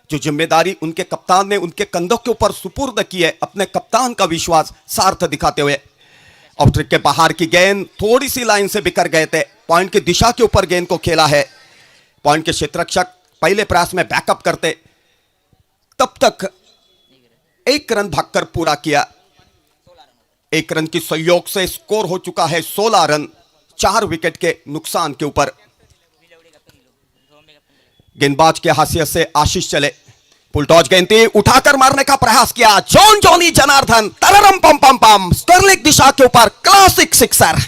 जो जिम्मेदारी उनके कप्तान ने उनके कंधों के ऊपर सुपुर्द की है, अपने कप्तान का विश्वास सार्थ दिखाते हुए। ऑफ ट्रिक के बाहर की गेंद थोड़ी सी लाइन से बिखर गए थे, पॉइंट की दिशा के ऊपर गेंद को खेला है। पॉइंट के क्षेत्ररक्षक पहले प्रयास में बैकअप करते, तब तक एक रन भागकर पूरा किया। एक रन की सहयोग से स्कोर हो चुका है 16 रन 4 विकेट के नुकसान के ऊपर। गेंदबाज के हाशियत से आशीष चले, पुलटॉज गेंद थी, उठाकर मारने का प्रयास किया। जॉन जॉनी जनार्दन, तररम पम पम पम, स्टर्लिंग दिशा के ऊपर क्लासिक सिक्सर।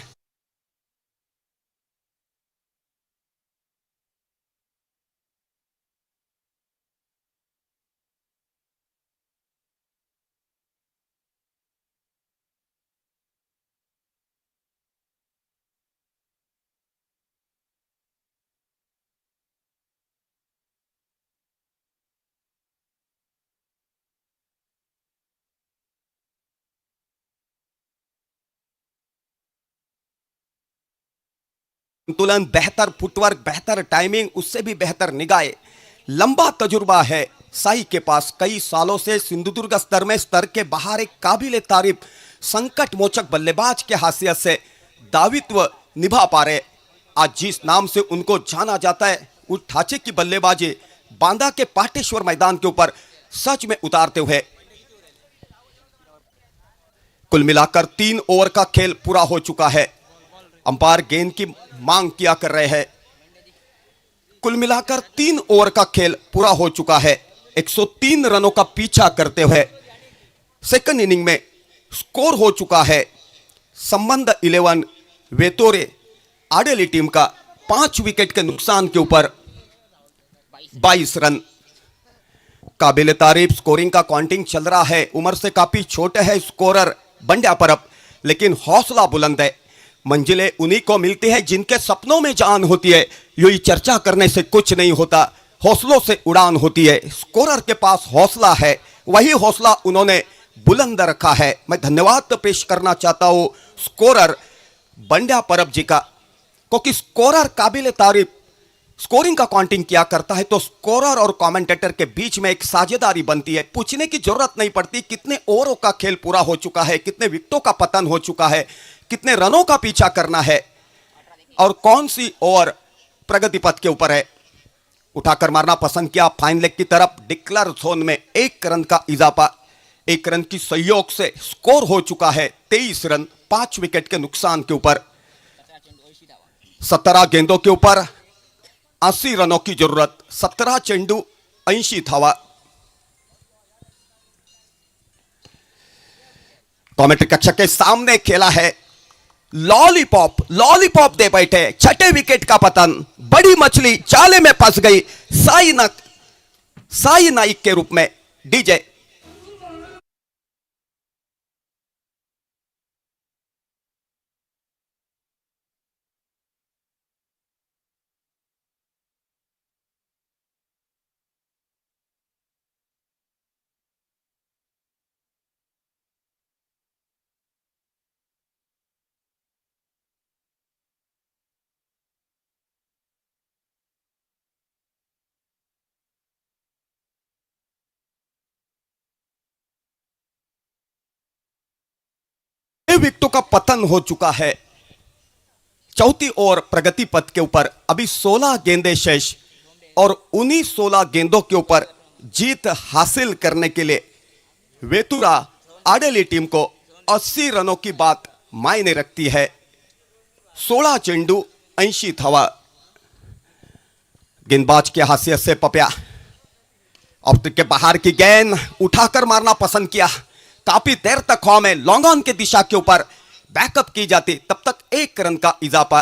संतुलन, बेहतर फुटवर्क, बेहतर टाइमिंग, उससे भी बेहतर निगाहें, लंबा तजुर्बा है साई के पास। कई सालों से सिंधुदुर्ग स्तर में स्तर के बाहर एक काबिल तारीफ संकट मोचक बल्लेबाज के हैसियत से दावित्व निभा पा रहे। आज जिस नाम से उनको जाना जाता है, उस ढांचे की बल्लेबाजी बांदा के पाटेश्वर मैदान के ऊपर सच में उतारते हुए। कुल मिलाकर 3 ओवर का खेल पूरा हो चुका है। अंपायर गेंद की मांग किया कर रहे हैं। कुल मिलाकर 3 ओवर का खेल पूरा हो चुका है। 103 रनों का पीछा करते हुए सेकंड इनिंग में स्कोर हो चुका है संबंध 11 वेतोरे आडेली टीम का 5 विकेट के नुकसान के ऊपर 22 रन। काबिल तारीफ स्कोरिंग का काउंटिंग चल रहा है। उम्र से काफी छोटे है स्कोरर बंड्या परब, लेकिन हौसला बुलंद है। मंजिलें उन्हीं को मिलती है जिनके सपनों में जान होती है। यूं चर्चा करने से कुछ नहीं होता, हौसलों से उड़ान होती है। स्कोरर के पास हौसला है, वही हौसला उन्होंने बुलंद रखा है। मैं धन्यवाद पेश करना चाहता हूं स्कोरर बंड्या परब जी का, क्योंकि स्कोरर काबिल तारीफ स्कोरिंग का काउंटिंग किया करता है तो स्कोरर और कमेंटेटर के बीच में एक साझेदारी बनती है। पूछने की जरूरत नहीं पड़ती कितने ओवरों का खेल पूरा हो चुका है, कितने विकेटों का पतन हो चुका है, कितने रनों का पीछा करना है और कौन सी ओवर प्रगति पथ के ऊपर है। उठाकर मारना पसंद किया फाइन लेग की तरफ। डिक्लेयर जोन में 1 रन का इजाफा, 1 रन की सहयोग से स्कोर हो चुका है 23 रन 5 विकेट के नुकसान के ऊपर। 17 गेंदों के ऊपर 80 रनों की जरूरत। 17 चेंडू 80 धावा। कमेंट्री कक्ष के सामने खेला है लॉलीपॉप, लॉलीपॉप दे बैठे। 6ठे विकेट का पतन, बड़ी मछली जाले में फंस गई। साई नाइक के रूप में डीजे। विकेटों का पतन हो चुका है। चौथी ओवर प्रगति पथ के ऊपर अभी 16 गेंदें शेष और उन्हीं 16 गेंदों के ऊपर जीत हासिल करने के लिए वेतुरा आडेली टीम को 80 रनों की बात मायने रखती है। 16 चेंडू 80 धावा। गेंदबाज की हैसियत से पपिया ऑफ के बाहर की गेंद उठाकर मारना पसंद किया। काफी देर तक हवा में लॉन्ग ऑन की दिशा के ऊपर बैकअप की जाती, तब तक 1 रन का इजाफा।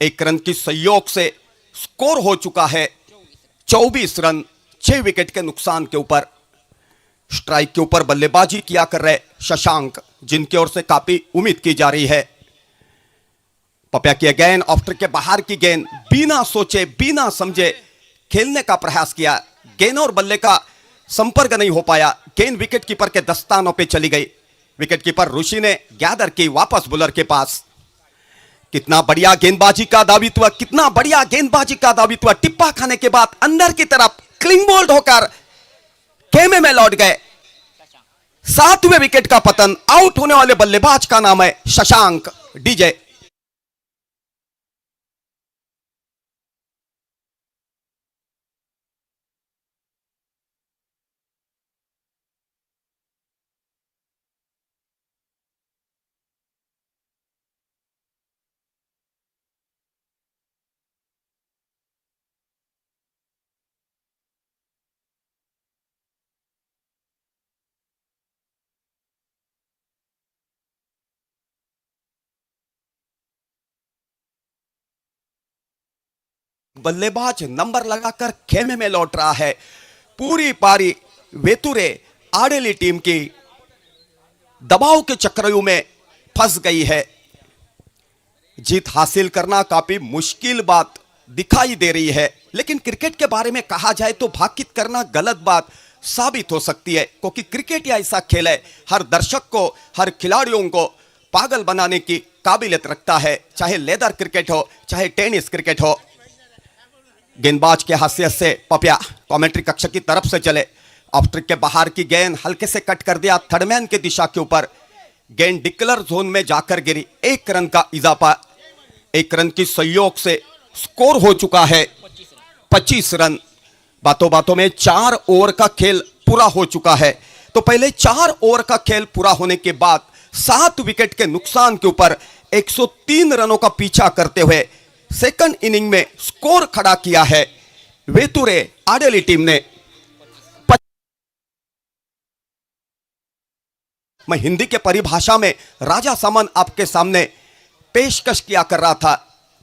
1 रन की सहयोग से स्कोर हो चुका है 24 रन 6 विकेट के नुकसान के ऊपर। स्ट्राइक के ऊपर बल्लेबाजी किया कर रहे शशांक, जिनकी ओर से काफी उम्मीद की जा रही है। पपिया की गेंद ऑफ्टर के बाहर की गेंद बिना सोचे बिना समझे खेलने का प्रयास किया। गेंद और बल्ले का संपर्क नहीं हो पाया। गेंद विकेट कीपर के दस्तानों पे चली गई। विकेट कीपर ऋषि ने गैदर की वापस बॉलर के पास। कितना बढ़िया गेंदबाजी का दावित्व, कितना बढ़िया गेंदबाजी का दावित्व। टिप्पा खाने के बाद अंदर की तरफ क्लिंग बोल्ड होकर खेमे में लौट गए। 7वें विकेट का पतन। आउट होने वाले बल्लेबाज का नाम है शशांक डीजे। बल्लेबाज नंबर लगाकर खेमे में लौट रहा है। पूरी पारी वेतुरे आडेली टीम की दबाव के चक्रव्यूह में फंस गई है। जीत हासिल करना काफी मुश्किल बात दिखाई दे रही है, लेकिन क्रिकेट के बारे में कहा जाए तो भाकित करना गलत बात साबित हो सकती है, क्योंकि क्रिकेट ही ऐसा खेल है हर दर्शक को, हर खिलाड़ियों को पागल बनाने की काबिलियत रखता है, चाहे लेदर क्रिकेट हो चाहे टेनिस क्रिकेट हो। गेंदबाज के हैसियत से पपिया कमेंट्री कक्ष की तरफ से चले, ऑफ ट्रिक के बाहर की गेंद हल्के से कट कर दिया थर्डमैन की दिशा के ऊपर। गेंद डिक्लर जोन में जाकर गिरी। 1 रन का इजाफा, 1 रन की सहयोग से स्कोर हो चुका है 25 रन। बातों बातों में 4 ओवर का खेल पूरा हो चुका है। तो पहले 4 ओवर का खेल पूरा होने के बाद 7 विकेट के नुकसान के ऊपर 103 रनों का पीछा करते हुए सेकंड इनिंग में स्कोर खड़ा किया है वेतुरे आडेली टीम ने। मैं हिंदी के परिभाषा में राजा सामान आपके सामने पेशकश किया कर रहा था,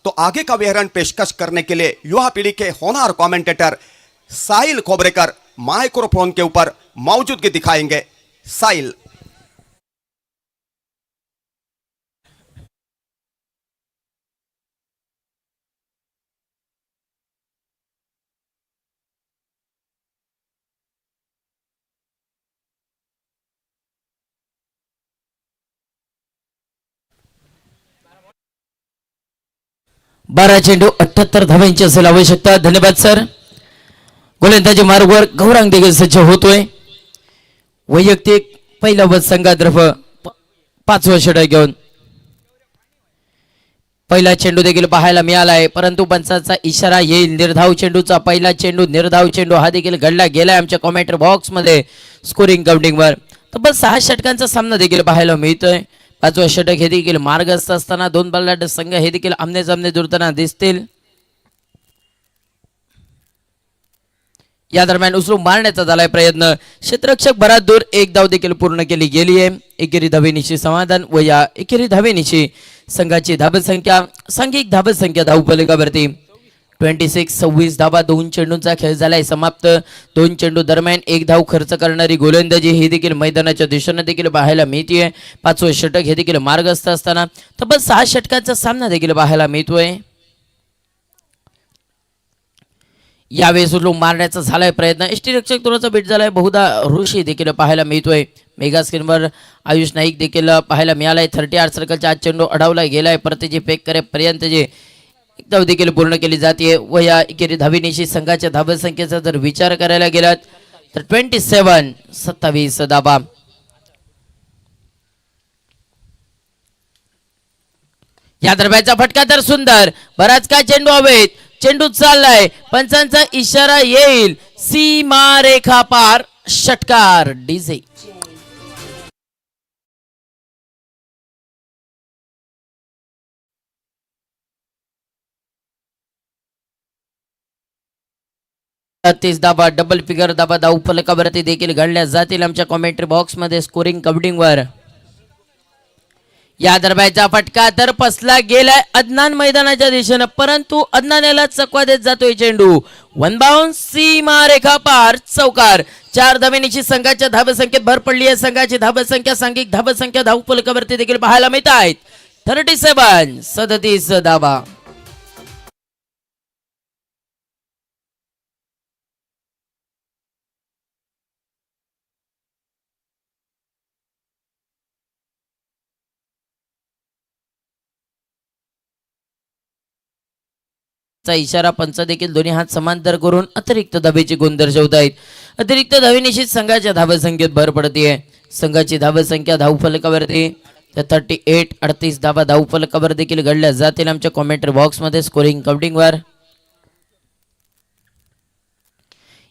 तो आगे का विवरण पेशकश करने के लिए युवा पीढ़ी के होनहार कमेंटेटर साहिल खोबरेकर माइक्रोफोन के ऊपर मौजूदगी दिखाएंगे। साहिल। बारा चेंडू 78 धावांची असेल आवश्यकता। धन्यवाद सर। गोलंदाजी मार्गवर गौरांग देखील सज्ज होतोय। वैयक्तिक पहिला बस संघातर्फ 5वा षटक घेऊन पहिला चेंडू देखील पाहायला मिळालाय, परंतु पंचाचा इशारा येईल। निर्धाव चेंडूचा पहिला चेंडू, निर्धाव चेंडू हा देखील घडला गेलाय आमच्या कॉमेंटर बॉक्स मध्ये स्कोरिंग काउंटिंगवर। तब्बल 6 षटकांचा सामना देखील पाहायला मिळतोय। 5वा षटक हे देखील मार्गस्थ असताना दोन बल्लाढ्य संघ हे देखील आमने सामने जुळताना दिसतील। या दरम्यान उचलून मारण्याचा झालाय प्रयत्न, क्षेत्ररक्षक बराच दूर, 1 धाव देखील पूर्ण केली गेली आहे। एकेरी धावेनिशी समाधान व या एकेरी धावेनिशी संघाची धावसंख्या सांघिक धावसंख्या धावफलकावरती 26 धावा। 2 चेंडूंचा खेळ झालाय समाप्त। 2 चेंडू दरम्यान 1 धाव खर्च करणारी गोलंदाजी ही देखील मैदानाच्या दिशेने देखील पाहायला मिळते। 5वे षटक हे देखील मार्गस्थ असताना तब्बल 6 षटकांचा सामना देखील पाहायला मिळतोय। यावेळेस उचलून मारण्याचा झालाय प्रयत्न, यष्टीरक्षक थोडासा बीट झालाय, बहुधा ऋषी देखील पाहायला मिळतोय। मेगा स्क्रीनवर आयुष नाईक देखील पाहायला मिळालाय। 38 सर्कलचा आज चेंडू अडवला गेलाय, परतीची फेक करेपर्यंत जे 1 धाव देखील पूर्ण केली जाते। व या एकेरी धावेनिशी संघाच्या धावसंख्येचा जर विचार करायला गेलात तर 27 धावा। या दरम्यानचा फटका तर सुंदर, बराच काय चेंडू हवेत, चेंडू चाललाय, पंचांचा इशारा येईल, सीमा रेखा पार, षटकार डीजे। धावा, डबल फिगर धावा धाव फलकावरती देखील घडल्या जातील आमच्या कॉमेंट्री बॉक्स मध्ये स्कोरिंग काउंटिंग वर। या दरम्यानचा फटका तर फसला गेलाय अदनान मैदानाच्या दिशेने, परंतु अदनान याला चकवा देत जातोय चेंडू। 1 बाउंस, सीमा रेखा पार, चौकार। 4 धावेनिशी संघाच्या धावसंख्येत भर पडली आहे। संघाची धावसंख्या सांघिक धावसंख्या धाव फलकावरती देखील पाहायला मिळत आहेत 37 धावा। चा इशारा पंच देखील दोन्ही हात समांतर करून अतिरिक्त धावेची गुण दर्शवत आहेत। अतिरिक्त धावेनिशी संघाच्या धावसंख्येत भर पडते। संघाची धावसंख्या धावफलकावरती 38 धावा धावफलकावर देखील घडल्या जातील आमच्या कॉमेंट्री बॉक्स मध्ये स्कोरिंग काउंटिंग वर।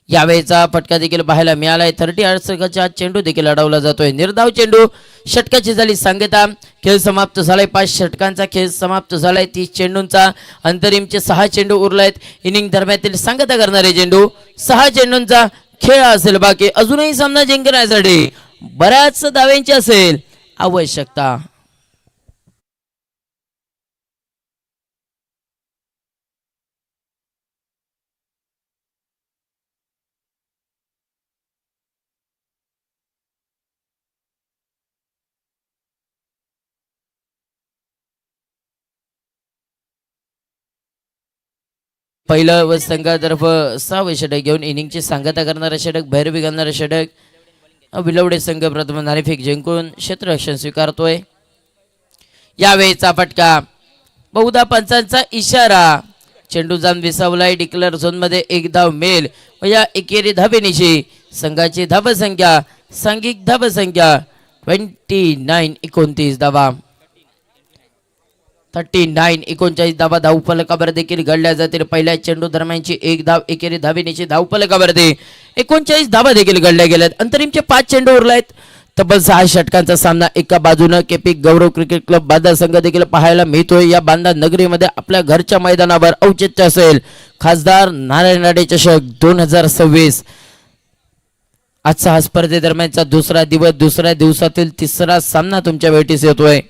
यावेळेचा फटका देखील पाहायला मिळालाय। 38 सर्कलचा चेंडू देखील अडवला जातोय। निर्धाव चेंडू, षटकाची झाली सांगता, खेळ समाप्त झालाय। 5 षटकांचा खेळ समाप्त झालाय। 30 चेंडूंचा अंतरिमचे 6 चेंडू उरलेत। इनिंग दरम्यातील सांगता करणारे चेंडू 6 चेंडूंचा खेळ असेल बाकी। अजूनही सामना जिंकण्यासाठी बऱ्याच धाव्यांची असेल आवश्यकता। पहिलं व संघातर्फ 6वे षटक घेऊन इनिंगची सांगता करणारा षटक, भैरवी घालणारा षटक विलवडे संघ प्रथम नाणेफेक जिंकून क्षेत्ररक्षण स्वीकारतोय। यावेळेचा फटका बहुधा पंचांचा इशारा. चेंडू जाऊन विसावलाय डिक्लेअर झोन मध्ये एक धाव मिळेल व या एकेरी धावेनिशी संघाची धावसंख्या सांघिक धावसंख्या 29-29 धावा. 39-39 धावा धावफलकावर देखील घडल्या जातील. पहिल्या चेंडू दरम्यानची एक धाव एकेरी धावेनिशी धावफलकावरती 39 धावा देखील घडल्या गेल्यात. अंतरिमचे 5 चेंडू उरलेत. तब्बल 6 षटकांचा सामना एका बाजूनं KP Gaurav cricket club Banda संघ देखील पाहायला मिळतोय. या बांदा नगरीमध्ये आपल्या घरच्या मैदानावर औचित्य असेल खासदार नारायण राणे चषक 2026. आजचा हा स्पर्धेदरम्यानचा दुसरा दिवस, दुसऱ्या दिवसातील तिसरा सामना तुमच्या भेटीस येतोय.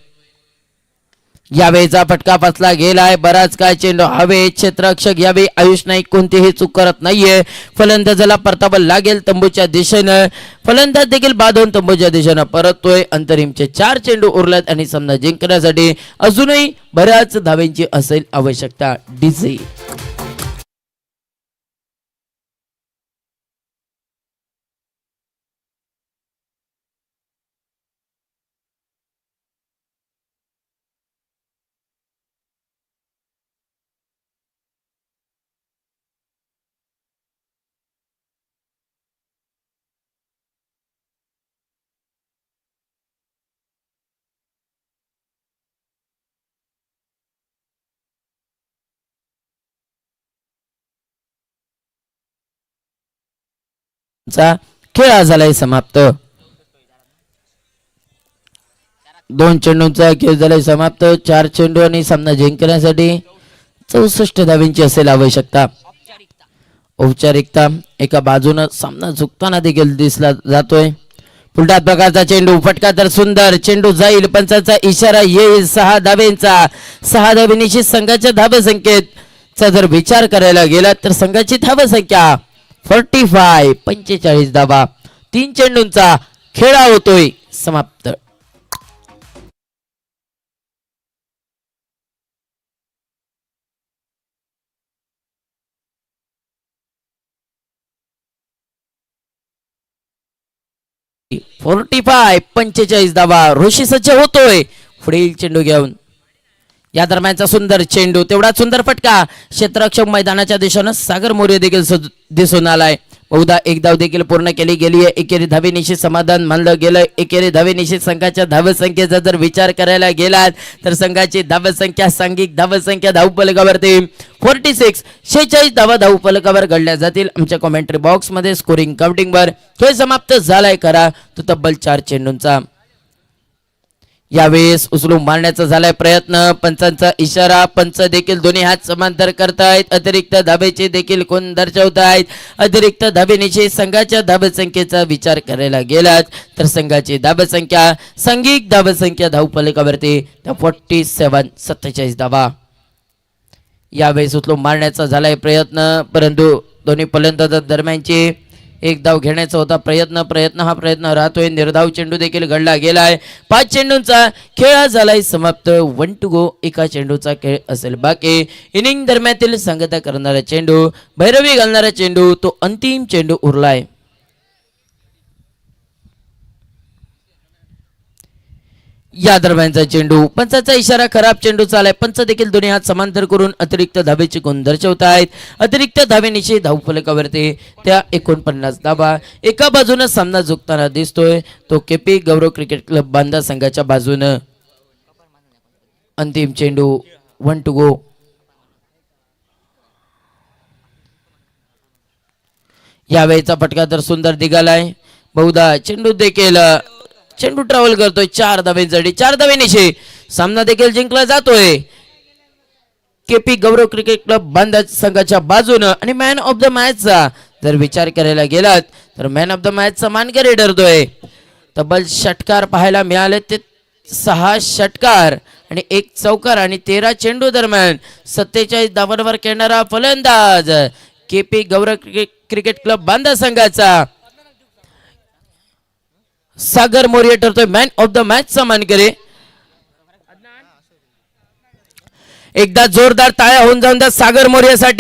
यावेळीचा फटका फसला गेलाय. बराच काय चेंडू हवे. क्षेत्ररक्षक यावेळी आयुष नाईक कोणतीही चूक करत नाहीये. फलंदाजाला परतावा लागेल तंबूच्या दिशेनं. फलंदाज देखील बांधून तंबूच्या दिशेनं परततोय. अंतरिमचे 4 चेंडू उरलेत आणि सामना जिंकण्यासाठी अजूनही बऱ्याच धावेंची असेल आवश्यकता. डीजे चा खेळ हा झालाय समाप्त. 2 चेंडूंचा खेळ झालाय समाप्त. 4 चेंडू आणि सामना जिंकण्यासाठी 64 धावेंची असेल आवश्यकता. औपचारिकता एका बाजूनं सामना झुकताना देखील दिसला जातोय. पुलटात प्रकारचा चेंडू फटका तर सुंदर चेंडू जाईल. पंचाचा इशारा येईल 6 धावेंचा. 6 धावेनिशी संघाच्या धावसंख्येचा जर विचार करायला गेला तर संघाची धावसंख्या 45 धावा. 3 चेंडूंचा खेळा होतोय समाप्त. « 45 धावा. ऋषी सज्ज होतोय पुढील चेंडू घेऊन. या दरम्यानचा सुंदर चेंडू तेवढा सुंदर फटका क्षेत्ररक्षक मैदानाच्या दिशेनं सागर मोरे देखील दिसून आलाय. बहुधा एक धाव देखील पूर्ण केली गेली आहे. एकेरी धावेनिशी समाधान मानलं गेलं. एकेरी धावेनिशी संघाच्या धावसंख्येचा जर विचार करायला गेलात तर संघाची धावसंख्या सांघिक धावसंख्या धावफलकावरती 46 धावा धावफलकावर घडल्या जातील. आमच्या कॉमेंट्री बॉक्स मध्ये स्कोरिंग काउंटिंगवर खेळ समाप्त झालाय करा तो तब्बल 4 चेंडूंचा. यावेळेस उचलून मारण्याचा झालाय प्रयत्न. पंचांचा इशारा. पंच देखील दोन्ही हात समांतर करतायत. अतिरिक्त धाबेचे देखील कोण दर्शवतायत. अतिरिक्त धाबेनिशी संघाच्या धाबसंख्येचा विचार करायला गेलात तर संघाची धाबसंख्या सांघिक धाबसंख्या धावफलकावरती 47 धावा. यावेळेस उचलून मारण्याचा झालाय प्रयत्न परंतु दोन्ही फलंदाज दरम्यानचे एक धाव घेण्याचा होता प्रयत्न हा राहतोय. निर्धाव चेंडू देखील घडला गेलाय. 5 चेंडूंचा खेळ हा झालाय समाप्त. 1 to go. एका चेंडूचा खेळ असेल बाकी. इनिंग दरम्यातील सांगता करणारा चेंडू भैरवी घालणारा चेंडू तो अंतिम चेंडू उरलाय. या दरम्यानचा चेंडू पंचाचा इशारा खराब चेंडू चालाय. पंच देखील दोन्ही हात समांतर करून अतिरिक्त धाबेची गुण दर्शवतायत. अतिरिक्त धावेनिशी धावफलकावरती त्या 49 धावा. एका बाजूने सामना झुकताना दिसतोय तो KP Gaurav cricket club Banda संघाच्या बाजूनं. अंतिम चेंडू 1 to go. यावेळीचा फटका तर सुंदर दिगालाय. बहुधा चेंडू ट्रॅव्हल करतोय 4 धावेंसाठी. 4 धावेनिशी सामना देखील जिंकला जातोय KP Gaurav cricket club Banda संघाच्या बाजूनं. आणि मॅन ऑफ द मॅचचा जर विचार करायला गेलात तर मॅन ऑफ द मॅचचा मानकरी ठरतोय. तब्बल षटकार पाहायला मिळाले ते 6 षटकार आणि 1 चौकार आणि 13 चेंडू दरम्यान 47 धावांवर खेळणारा फलंदाज KP Gaurav cricket club Banda संघाचा सागर मोरे ठरतोय मॅन ऑफ द मॅच चा मानकरी. एकदा जोरदार टाळ्या होऊन जाऊन द्या सागर मोरेसाठी.